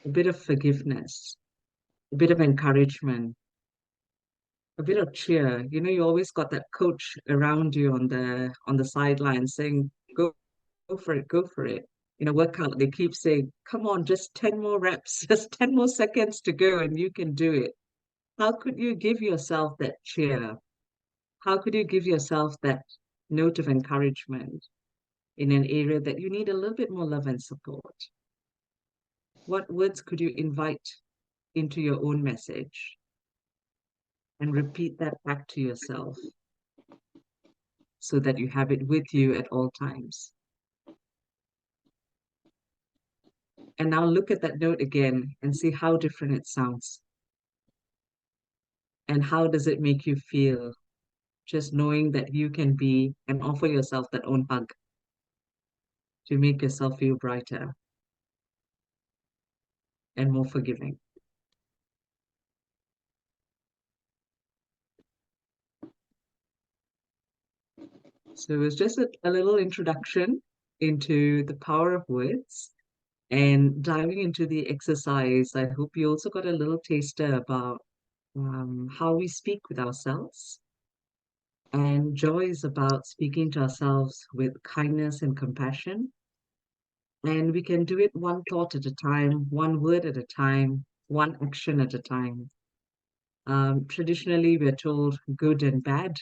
a bit of forgiveness, a bit of encouragement, a bit of cheer. You know, you always got that coach around you on the sideline saying, go for it, go for it. In a workout, they keep saying, come on, just 10 more reps, just 10 more seconds to go, and you can do it. How could you give yourself that cheer? How could you give yourself that note of encouragement in an area that you need a little bit more love and support? What words could you invite into your own message and repeat that back to yourself so that you have it with you at all times? And now look at that note again and see how different it sounds. And how does it make you feel? Just knowing that you can be and offer yourself that own hug to make yourself feel brighter and more forgiving. So it was just a little introduction into the power of words and diving into the exercise. I hope you also got a little taster about how we speak with ourselves. And joy is about speaking to ourselves with kindness and compassion. And we can do it one thought at a time, one word at a time, one action at a time. Traditionally, we're told good and bad,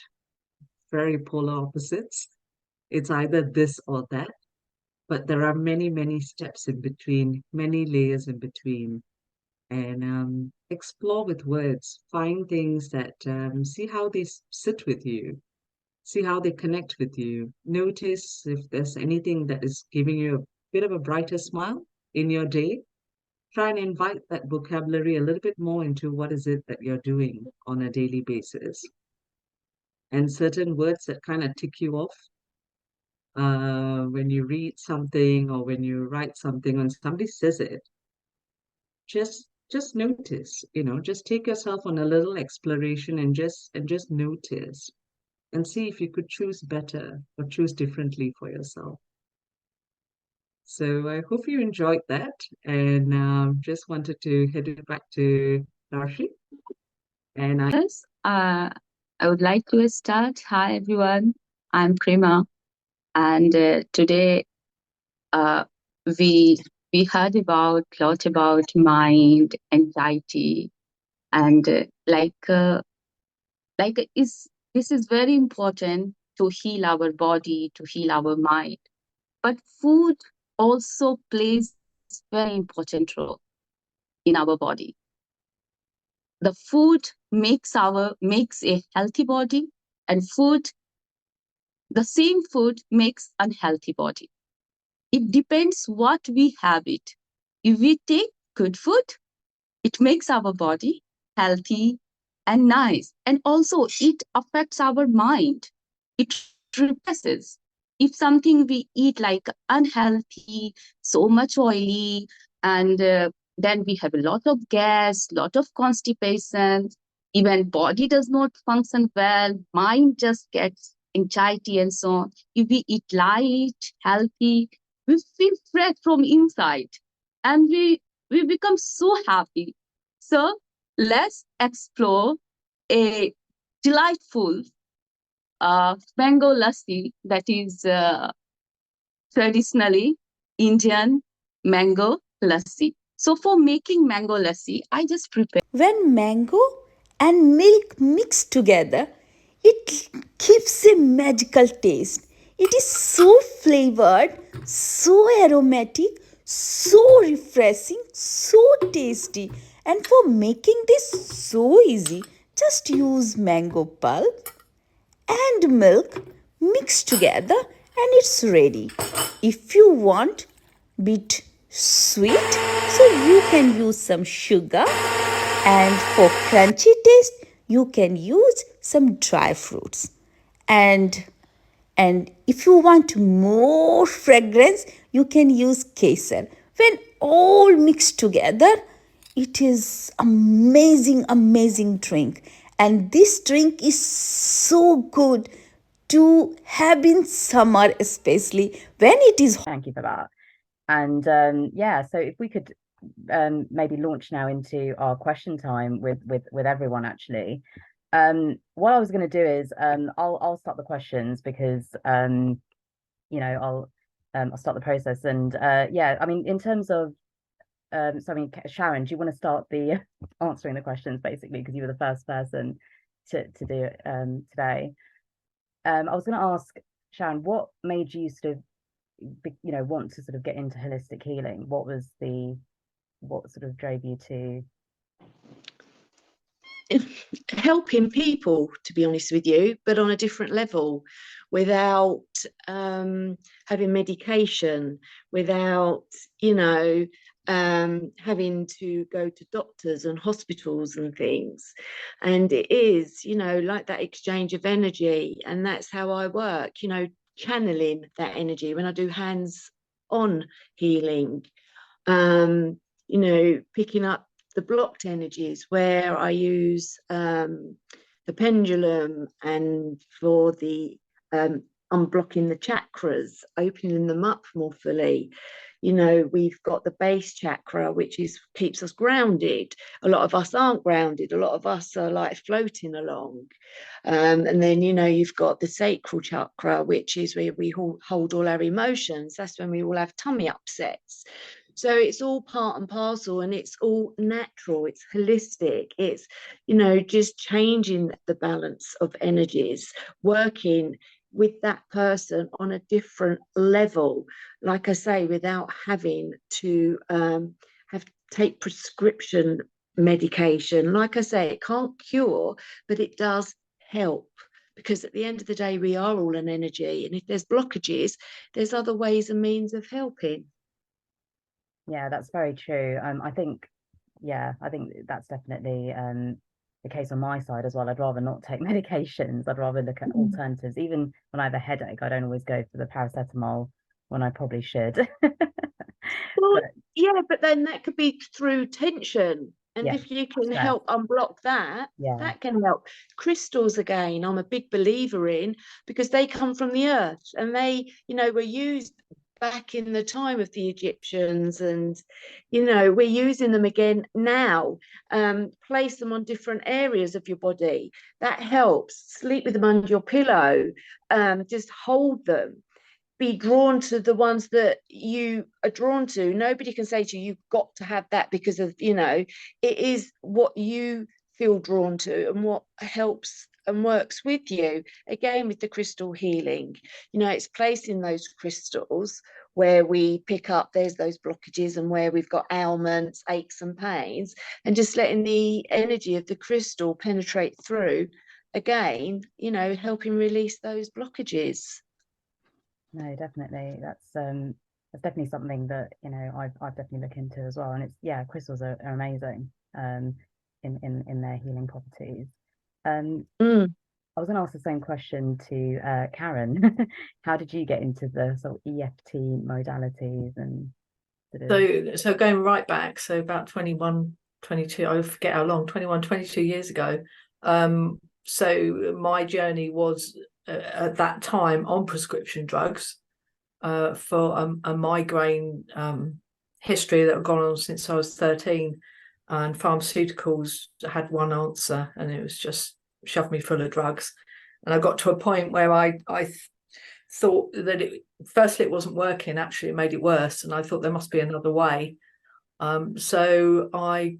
very polar opposites. It's either this or that, but there are many, many steps in between, many layers in between. And explore with words, find things that see how they sit with you, see how they connect with you. Notice if there's anything that is giving you a bit of a brighter smile in your day. Try and invite that vocabulary a little bit more into what is it that you're doing on a daily basis. And certain words that kind of tick you off when you read something or when you write something, when somebody says it, just notice, just take yourself on a little exploration and just notice and see if you could choose better or choose differently for yourself. So I hope you enjoyed that, and just wanted to head it back to Darshi. And Yes, I would like to start. Hi, everyone. I'm Prima, and today we heard about lot about mind, anxiety, and this is very important to heal our body, to heal our mind. But food also plays very important role in our body. The food makes a healthy body, and the same food makes unhealthy body. It depends what we have it. If we take good food, it makes our body healthy and nice. And also it affects our mind. It represses. If something we eat like unhealthy, so much oily, and then we have a lot of gas, lot of constipation, even body does not function well, mind just gets anxiety and so on. If we eat light, healthy, we feel fresh from inside, and we become so happy. So let's explore a delightful mango lassi that is traditionally Indian mango lassi. So for making mango lassi, I just prepare. When mango and milk mix together, it gives a magical taste. It is so flavored, so aromatic, so refreshing, so tasty. And for making this so easy, just use mango pulp and milk mixed together and it's ready. If you want bit sweet, so you can use some sugar, and for crunchy taste you can use some dry fruits, and if you want more fragrance you can use kesar. When all mixed together, it is amazing drink, and this drink is so good to have in summer, especially when it is. Thank you for that. And yeah, so if we could maybe launch now into our question time with everyone, actually. What I was going to do is I'll start the questions because I'll start the process, and yeah, I mean, in terms of so I mean, Sharon, do you want to start the answering the questions basically, because you were the first person to do it today? I was going to ask Sharon, what made you sort of want to sort of get into holistic healing? What sort of drove you to helping people, to be honest with you, but on a different level, without having medication, without having to go to doctors and hospitals and things. And it is like that exchange of energy, and that's how I work, channeling that energy when I do hands-on healing, picking up the blocked energies, where I use the pendulum, and for the unblocking the chakras, opening them up more fully. We've got the base chakra, which keeps us grounded. A lot of us aren't grounded. A lot of us are like floating along. And then, you've got the sacral chakra, which is where we hold all our emotions. That's when we all have tummy upsets. So it's all part and parcel, and it's all natural. It's holistic. It's, just changing the balance of energies, working with that person on a different level, like I say, without having to take prescription medication. Like I say, it can't cure, but it does help, because at the end of the day, we are all an energy, and if there's blockages, there's other ways and means of helping. Yeah, that's very true. I think that's definitely the case on my side as well. I'd rather not take medications. I'd rather look at alternatives. Even when I have a headache, I don't always go for the paracetamol when I probably should. Well, but then that could be through tension. And if you can help unblock that, that can help. Crystals, again, I'm a big believer in, because they come from the earth, and they, were used back in the time of the Egyptians, and we're using them again now. Place them on different areas of your body. That helps. Sleep with them under your pillow. Just hold them. Be drawn to the ones that you are drawn to. Nobody can say to you, you've got to have that, because of, it is what you feel drawn to and what helps and works with you. Again, with the crystal healing, it's placing those crystals where we pick up, there's those blockages, and where we've got ailments, aches and pains, and just letting the energy of the crystal penetrate through, again, helping release those blockages. No, definitely. That's definitely something that I've definitely looked into as well. And it's crystals are amazing in their healing properties. I was going to ask the same question to Karen. How did you get into the sort of EFT modalities and so going right back, so about 21, 22, I forget how long, 21, 22 years ago. So my journey was at that time on prescription drugs for a migraine history that had gone on since I was 13, and pharmaceuticals had one answer, and it was just shove me full of drugs. And I got to a point where I thought that firstly it wasn't working, actually it made it worse, and I thought there must be another way. So I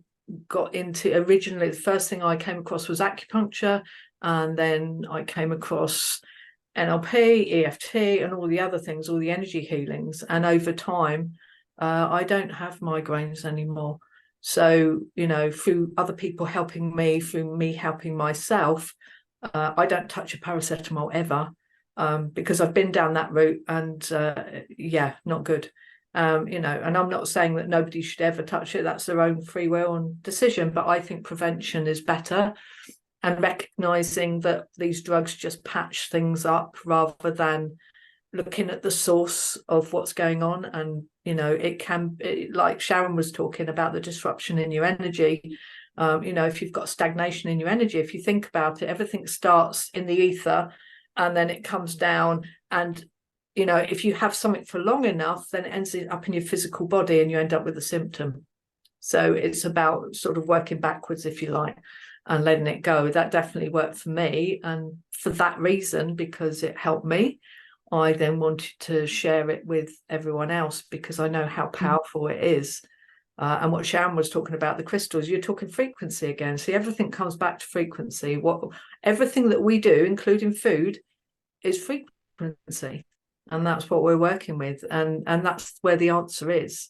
got into, originally the first thing I came across was acupuncture, and then I came across NLP, EFT, and all the other things, all the energy healings. And over time, I don't have migraines anymore. So, through other people helping me, through me helping myself, I don't touch a paracetamol ever, because I've been down that route, and not good. And I'm not saying that nobody should ever touch it. That's their own free will and decision. But I think prevention is better, and recognizing that these drugs just patch things up rather than looking at the source of what's going on. And like Sharon was talking about, the disruption in your energy. If you've got stagnation in your energy, if you think about it, everything starts in the ether and then it comes down. And if you have something for long enough, then it ends up in your physical body and you end up with a symptom. So it's about sort of working backwards, if you like. and letting it go. That definitely worked for me. And for that reason, because it helped me, I then wanted to share it with everyone else, because I know how powerful it is. And what Sharon was talking about, the crystals, you're talking frequency again. See, everything comes back to frequency. Everything that we do, including food, is frequency. And that's what we're working with. And that's where the answer is.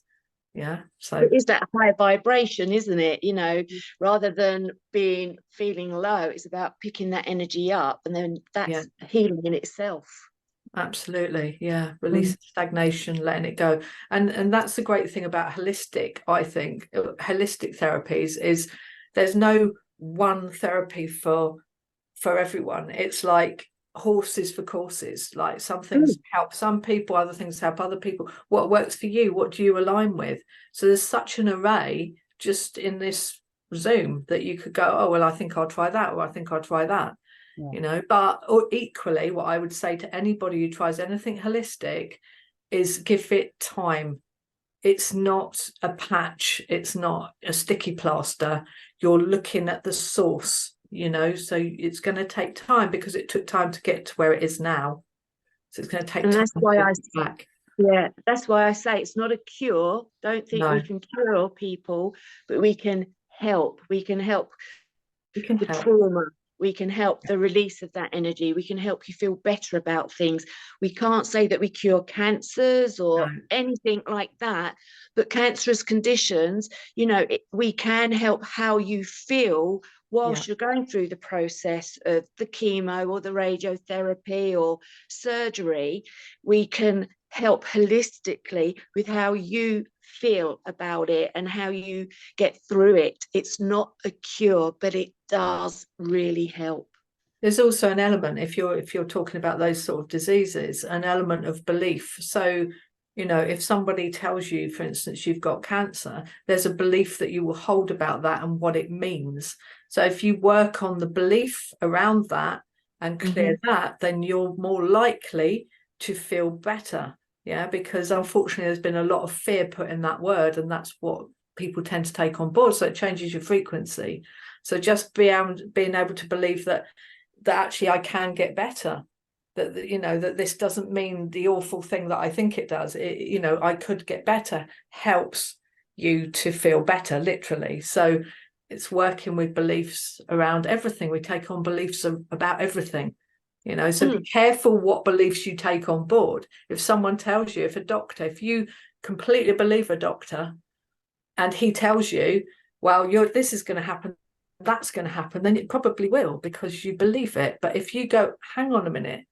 Yeah. So it is that high vibration, isn't it? You know, rather than feeling low, it's about picking that energy up, and then that's healing in itself. Absolutely. Yeah. Release stagnation, letting it go. And that's the great thing about holistic, I think. Holistic therapies is there's no one therapy for everyone. It's like horses for courses. Like some things help some people, other things help other people. What works for you? What do you align with? So there's such an array just in this Zoom that you could go, oh, well, I think I'll try that, or I think I'll try that. You know, but equally, what I would say to anybody who tries anything holistic is give it time. It's not a patch. It's not a sticky plaster. You're looking at the source, you know, so it's going to take time, because it took time to get to where it is now. So it's going to take time. That's why to get back. Yeah, that's why I say it's not a cure. Don't think we can cure people, but we can help. We can help the trauma. We can help the release of that energy. We can help you feel better about things. We can't say that we cure cancers or anything like that, but cancerous conditions, you know, we can help how you feel whilst you're going through the process of the chemo or the radiotherapy or surgery. We can help holistically with how you feel about it and how you get through it. It's not a cure, but it does really help. There's also an element, if you're talking about those sort of diseases, an element of belief. So, you know, if somebody tells you, for instance, you've got cancer, there's a belief that you will hold about that and what it means. So if you work on the belief around that and clear that, then you're more likely to feel better. Yeah, because unfortunately there's been a lot of fear put in that word, and that's what people tend to take on board. So it changes your frequency. So just being able to believe that actually I can get better, that you know, that this doesn't mean the awful thing that I think it does. You know, I could get better, helps you to feel better, literally. So it's working with beliefs around everything. We take on beliefs about everything. You know, so be careful what beliefs you take on board. If someone tells you, if you completely believe a doctor and he tells you, well, this is going to happen, that's going to happen, then it probably will, because you believe it. But if you go, hang on a minute,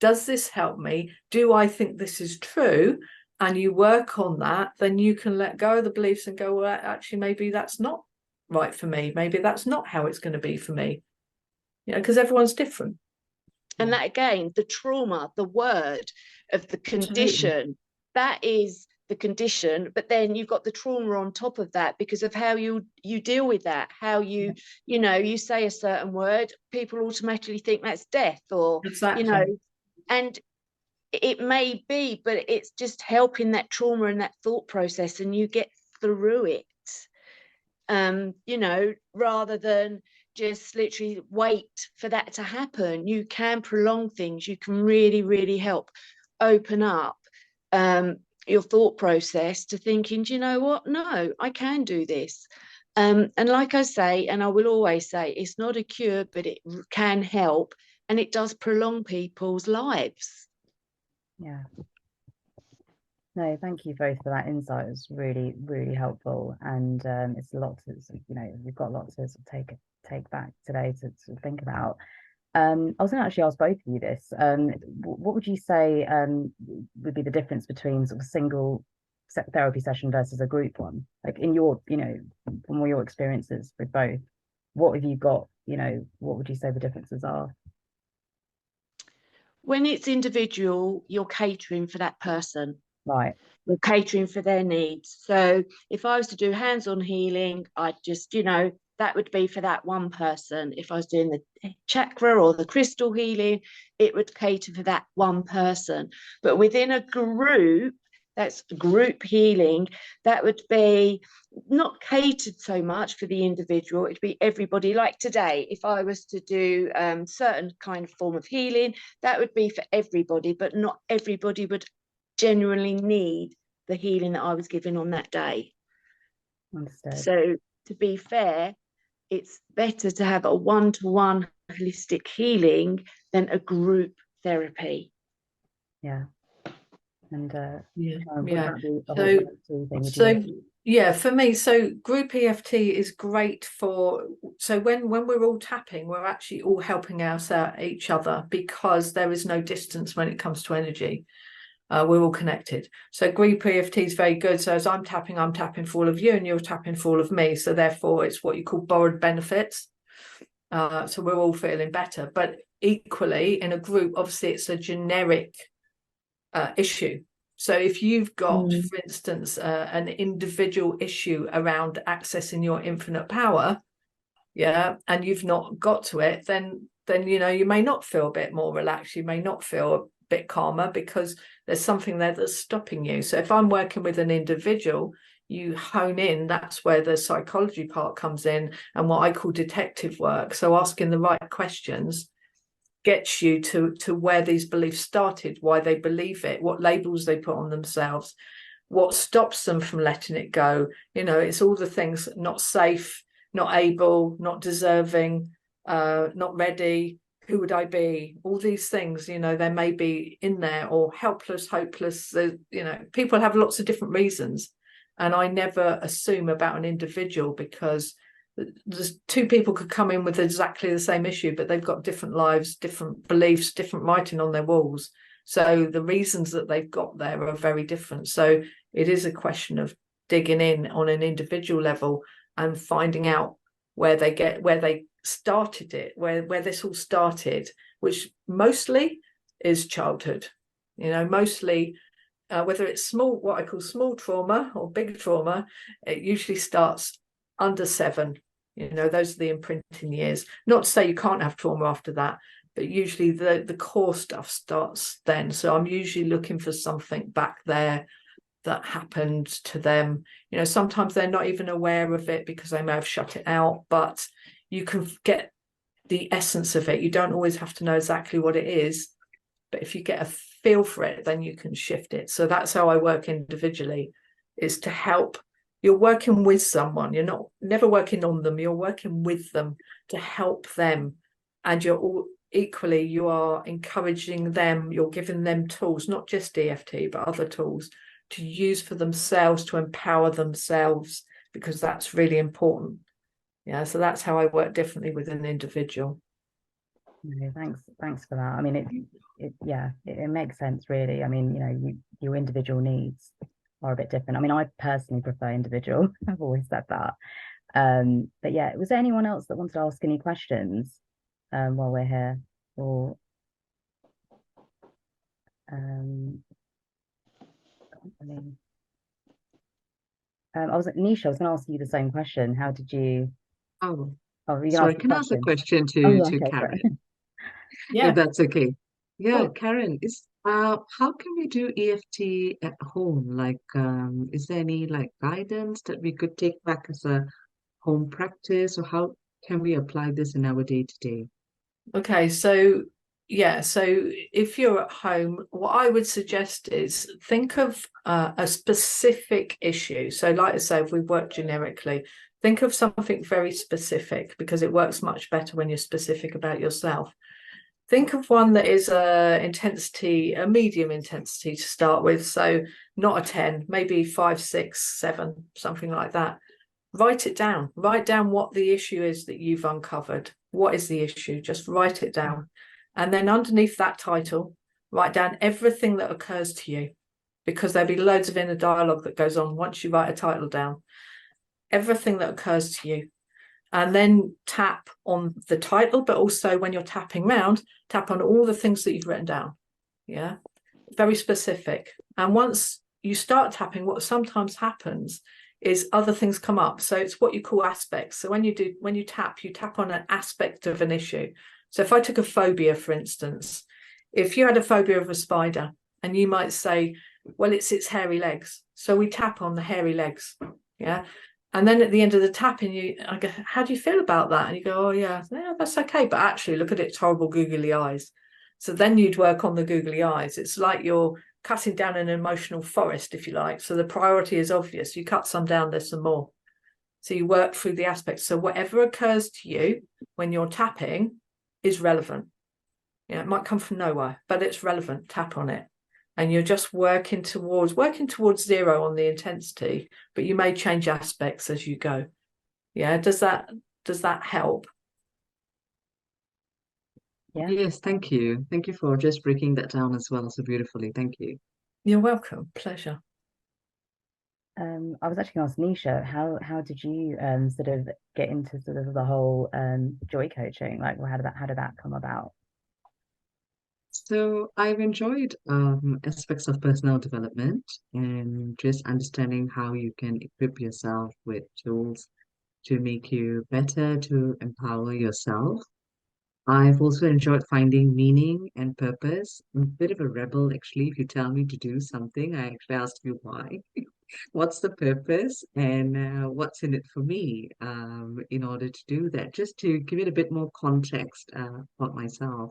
does this help me? Do I think this is true? And you work on that, then you can let go of the beliefs and go, well, actually, maybe that's not right for me. Maybe that's not how it's going to be for me. You know, because everyone's different. And that, again, the trauma, the word of the condition, that is the condition, but then you've got the trauma on top of that because of how you deal with that, how you know, you say a certain word, people automatically think that's death, or you know, and it may be, but it's just helping that trauma and that thought process, and you get through it, you know, rather than just literally wait for that to happen. You can prolong things. You can really, really help open up your thought process to thinking, do you know what? No, I can do this. And like I say, and I will always say, it's not a cure, but it can help, and it does prolong people's lives. Yeah. No, thank you both for that insight. It was really, really helpful, and it's a lot to, you know, we've got a lot to sort of take back today to think about. I was going to actually ask both of you this. What would you say would be the difference between sort of a single therapy session versus a group one? Like in your, you know, from all your experiences with both, what have you got? You know, what would you say the differences are? When it's individual, you're catering for that person. Right. You're catering for their needs. So if I was to do hands-on healing, I'd just, you know, that would be for that one person. If I was doing the chakra or the crystal healing, it would cater for that one person. But within a group, that's group healing. That would be not catered so much for the individual. It'd be everybody. Like today, if I was to do certain kind of form of healing, that would be for everybody, but not everybody would genuinely need the healing that I was given on that day. Understood. So to be fair, it's better to have a one-to-one holistic healing than a group therapy. Yeah. And Yeah, would yeah. that be a So- whole thing, would you So agree? yeah, for me, so group EFT is great for, so when we're all tapping, we're actually all helping out each other, because there is no distance when it comes to energy. We're all connected. So group EFT is very good. So as I'm tapping for all of you, and you're tapping for all of me. So therefore it's what you call borrowed benefits. So we're all feeling better. But equally in a group, obviously it's a generic issue. So if you've got, for instance, an individual issue around accessing your infinite power, yeah, and you've not got to it, then you know, you may not feel a bit more relaxed, you may not feel a bit calmer, because there's something there that's stopping you. So if I'm working with an individual, you hone in, that's where the psychology part comes in, and what I call detective work. So asking the right questions gets you to where these beliefs started, why they believe it, what labels they put on themselves, what stops them from letting it go. You know, it's all the things: not safe, not able, not deserving, not ready, who would I be? All these things, you know, they may be in there, or helpless, hopeless. You know, people have lots of different reasons, and I never assume about an individual, because there's two people could come in with exactly the same issue, but they've got different lives, different beliefs, different writing on their walls. So the reasons that they've got there are very different. So it is a question of digging in on an individual level and finding out where they started it, where this all started, which mostly is childhood. You know, mostly whether it's small, what I call small trauma or big trauma, it usually starts under 7. You know, those are the imprinting years. Not to say you can't have trauma after that, but usually the core stuff starts then. So I'm usually looking for something back there that happened to them. You know, sometimes they're not even aware of it because they may have shut it out, but you can get the essence of it. You don't always have to know exactly what it is, but if you get a feel for it, then you can shift it. So that's how I work individually, is to help. You're working with someone, you're never working on them, you're working with them to help them. And you're all equally, you are encouraging them, you're giving them tools, not just EFT, but other tools to use for themselves, to empower themselves, because that's really important. Yeah, so that's how I work differently with an individual. No, thanks for that. I mean, it makes sense, really. I mean, you know, your individual needs are a bit different. I mean, I personally prefer individual. I've always said that. But yeah, was there anyone else that wanted to ask any questions while we're here? Or I was Nisha, I was going to ask you the same question. How did you? Oh, you sorry, ask can I ask a question to okay, Karen? Yeah. If that's okay. Yeah, Sure. Karen, how can we do EFT at home? Like, is there any like guidance that we could take back as a home practice, or how can we apply this in our day-to-day? Okay, so yeah, so if you're at home, what I would suggest is think of a specific issue. So like I say, if we work generically, think of something very specific, because it works much better when you're specific about yourself. Think of one that is a medium intensity to start with. So not a 10, maybe 5, 6, 7, something like that. Write it down. Write down what the issue is that you've uncovered. What is the issue? Just write it down. And then underneath that title, write down everything that occurs to you, because there'll be loads of inner dialogue that goes on once you write a title down. Everything that occurs to you. And then tap on the title, but also when you're tapping round, tap on all the things that you've written down. Yeah, very specific. And once you start tapping, what sometimes happens is other things come up. So it's what you call aspects. So when you tap on an aspect of an issue. So if I took a phobia, for instance, if you had a phobia of a spider, and you might say, Well, it's its hairy legs. So we tap on the hairy legs. Yeah. And then at the end of the tapping, I go, how do you feel about that? And you go, oh, yeah, that's okay. But actually, look at its horrible googly eyes. So then you'd work on the googly eyes. It's like you're cutting down an emotional forest, if you like. So the priority is obvious. You cut some down, there's some more. So you work through the aspects. So whatever occurs to you when you're tapping is relevant. Yeah, it might come from nowhere, but it's relevant. Tap on it. And you're just working towards zero on the intensity, but you may change aspects as you go. Yeah, does that help? Yeah. Yes, thank you. Thank you for just breaking that down as well so beautifully. Thank you. You're welcome. Pleasure. I was actually going to ask Nisha, how did you sort of get into sort of the whole joy coaching? Like, how did that come about? So I've enjoyed aspects of personal development and just understanding how you can equip yourself with tools to make you better, to empower yourself. I've also enjoyed finding meaning and purpose. I'm a bit of a rebel, actually. If you tell me to do something, I actually ask you why. What's the purpose and what's in it for me in order to do that? Just to give it a bit more context about myself.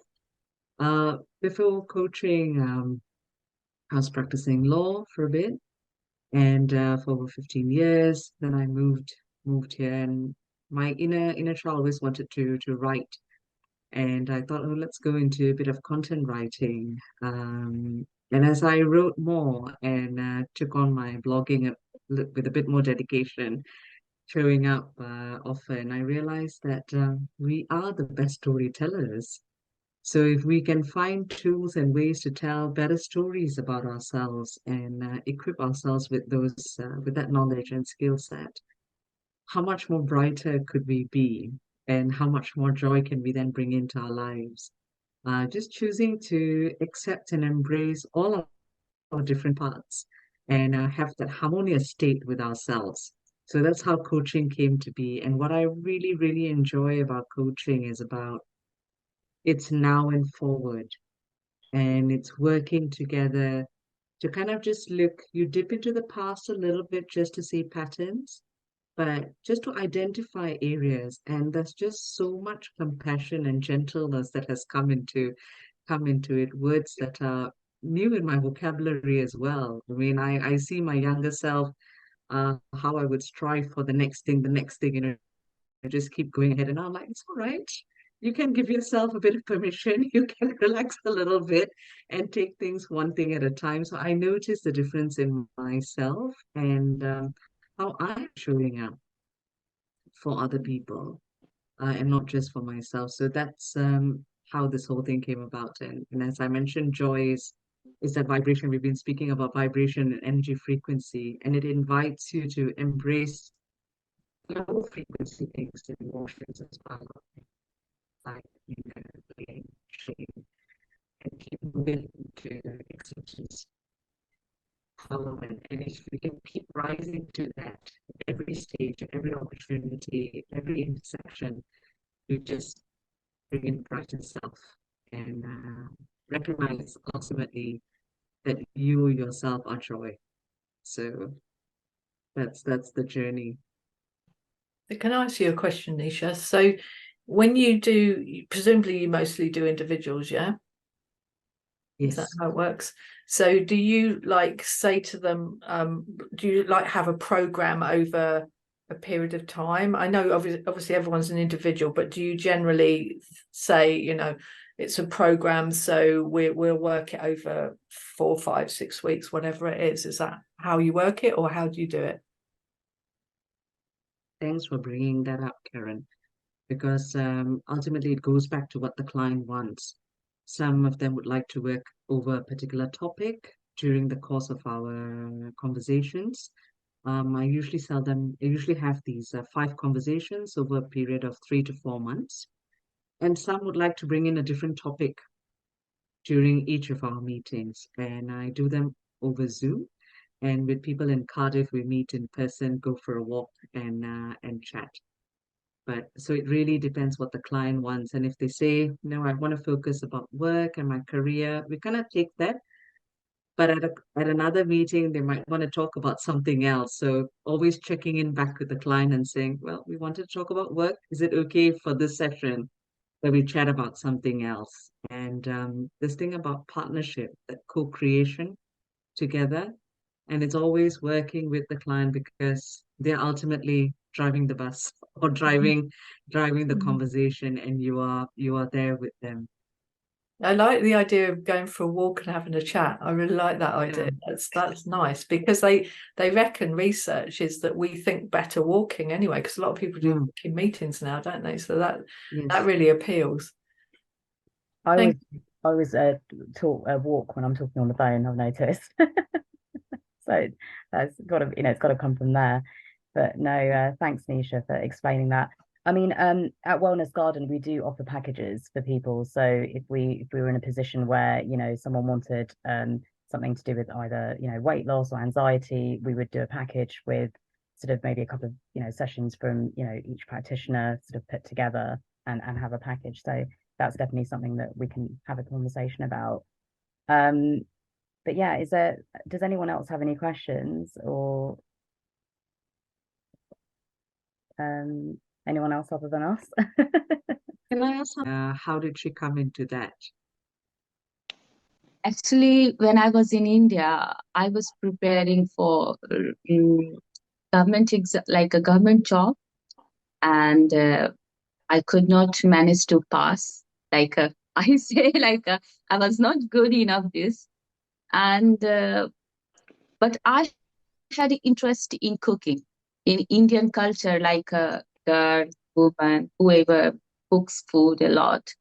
Before coaching, I was practicing law for a bit, and for over 15 years. Then I moved here, and my inner child always wanted to write, and I thought, oh, let's go into a bit of content writing. And as I wrote more and took on my blogging with a bit more dedication, showing up often, I realized that we are the best storytellers. So if we can find tools and ways to tell better stories about ourselves and equip ourselves with with that knowledge and skill set, how much more brighter could we be, and how much more joy can we then bring into our lives? Just choosing to accept and embrace all of our different parts and have that harmonious state with ourselves. So that's how coaching came to be. And what I really, really enjoy about coaching is about it's now and forward, and it's working together to kind of just look, you dip into the past a little bit just to see patterns, but just to identify areas. And there's just so much compassion and gentleness that has come into it, words that are new in my vocabulary as well. I mean, I see my younger self, how I would strive for the next thing, I just keep going ahead. And I'm like, it's all right. You can give yourself a bit of permission. You can relax a little bit and take things one thing at a time. So I notice the difference in myself and how I'm showing up for other people and not just for myself. So that's how this whole thing came about. And as I mentioned, joy is that vibration. We've been speaking about vibration and energy frequency, and it invites you to embrace low frequency things and emotions as well, like blame, shame, and keep moving to acceptance. And if we can keep rising to that every stage, every opportunity, every intersection, you just bring in brighter self and recognize ultimately that you yourself are joy. So that's the journey. Can I ask you a question, Nisha? So when you do, presumably you mostly do individuals, yeah? Yes. Is that how it works? So do you like say to them, do you like have a program over a period of time? I know obviously everyone's an individual, but do you generally say, it's a program, so we'll work it over 4, 5, 6 weeks, whatever it is? Is that how you work it, or how do you do it? Thanks for bringing that up, Karen, because ultimately it goes back to what the client wants. Some of them would like to work over a particular topic during the course of our conversations. I usually have these 5 conversations over a period of 3 to 4 months. And some would like to bring in a different topic during each of our meetings. And I do them over Zoom. And with people in Cardiff, we meet in person, go for a walk and chat. But so it really depends what the client wants. And if they say, no, I want to focus about work and my career, we kind of take that but at another meeting, they might want to talk about something else. So always checking in back with the client and saying, well, we wanted to talk about work. Is it okay for this session that we chat about something else? And this thing about partnership, that co-creation together, and it's always working with the client because they're ultimately driving the bus or driving the Mhm. conversation, and you are there with them. I like the idea of going for a walk and having a chat. I really like that idea. Yeah. That's nice, because they reckon, research is that we think better walking anyway, because a lot of people do walking meetings now, don't they? So that Yes. really appeals. I Thank always walk when I'm talking on the phone, I've noticed. So that's got to, it's got to come from there. But no, thanks, Nisha, for explaining that. I mean, at Wellness Garden, we do offer packages for people. So if we were in a position where, someone wanted something to do with either, weight loss or anxiety, we would do a package with sort of maybe a couple of, sessions from, each practitioner sort of put together and have a package. So that's definitely something that we can have a conversation about. But yeah, does anyone else have any questions, or anyone else other than us? Can I ask how did she come into that? Actually, when I was in India, I was preparing for like a government job, and I could not manage to pass. Like I say, I was not good enough this, and but I had interest in cooking in Indian culture, like a girl, woman, whoever cooks food a lot.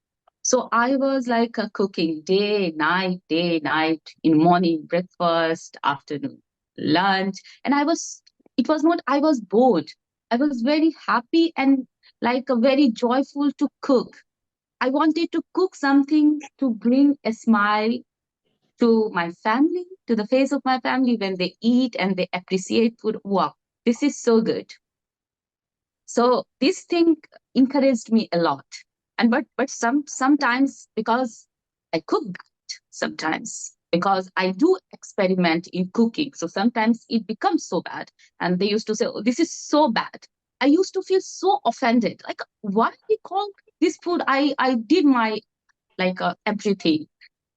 So I was like cooking day, night, in morning, breakfast, afternoon, lunch. And it was not, I was bored. I was very happy and like very joyful to cook. I wanted to cook something to bring a smile to my family, to the face of my family when they eat and they appreciate food. Wow, this is so good. So this thing encouraged me a lot. And but sometimes because I cook bad, sometimes because I do experiment in cooking. So sometimes it becomes so bad. And they used to say, oh, this is so bad. I used to feel so offended. Like, why they call this food? I did my everything.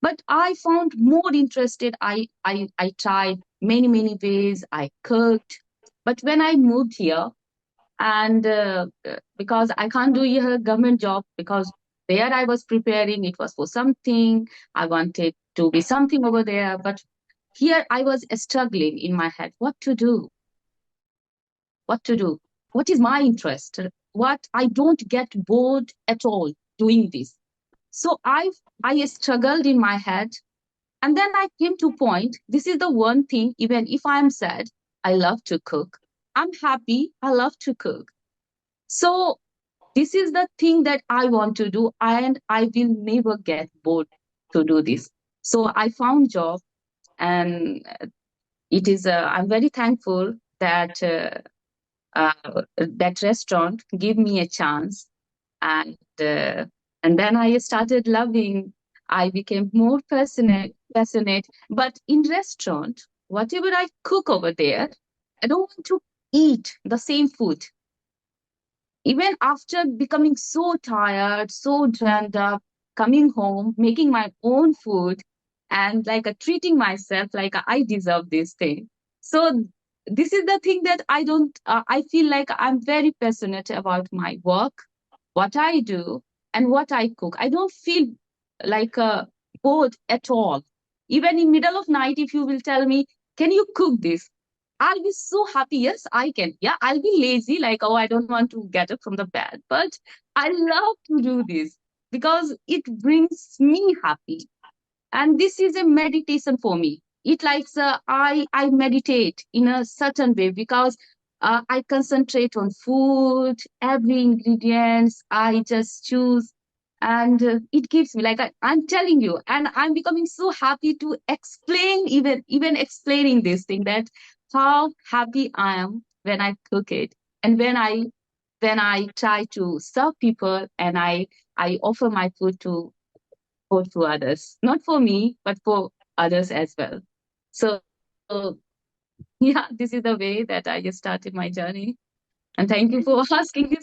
But I found more interested. I tried many ways. I cooked. But when I moved here, and because I can't do a government job, because there I was preparing, it was for something. I wanted to be something over there. But here I was struggling in my head. What to do? What to do? What is my interest? What I don't get bored at all doing this. So I struggled in my head, and then I came to point. This is the one thing. Even if I'm sad, I love to cook. I'm happy. I love to cook. So this is the thing that I want to do, and I will never get bored to do this. So I found job, and it is. I'm very thankful that that restaurant gave me a chance, and then I started loving. I became more passionate. But in restaurant, whatever I cook over there, I don't want to eat the same food. Even after becoming so tired, so drained up, coming home, making my own food, and treating myself like I deserve this thing. So this is the thing that I don't. I feel like I'm very passionate about my work, what I do, and what I cook. I don't feel like bored at all. Even in middle of night, if you will tell me, can you cook this? I'll be so happy. Yes, I can. Yeah, I'll be lazy, like, oh, I don't want to get up from the bed. But I love to do this because it brings me happy. And this is a meditation for me. It likes I meditate in a certain way because I concentrate on food, every ingredients. I just choose, and it gives me I'm telling you, and I'm becoming so happy to explain, even explaining this thing, that how happy I am when I cook it, and when I try to serve people, and I offer my food to others, not for me, but for others as well. So, yeah, this is the way that I just started my journey. And thank you for asking this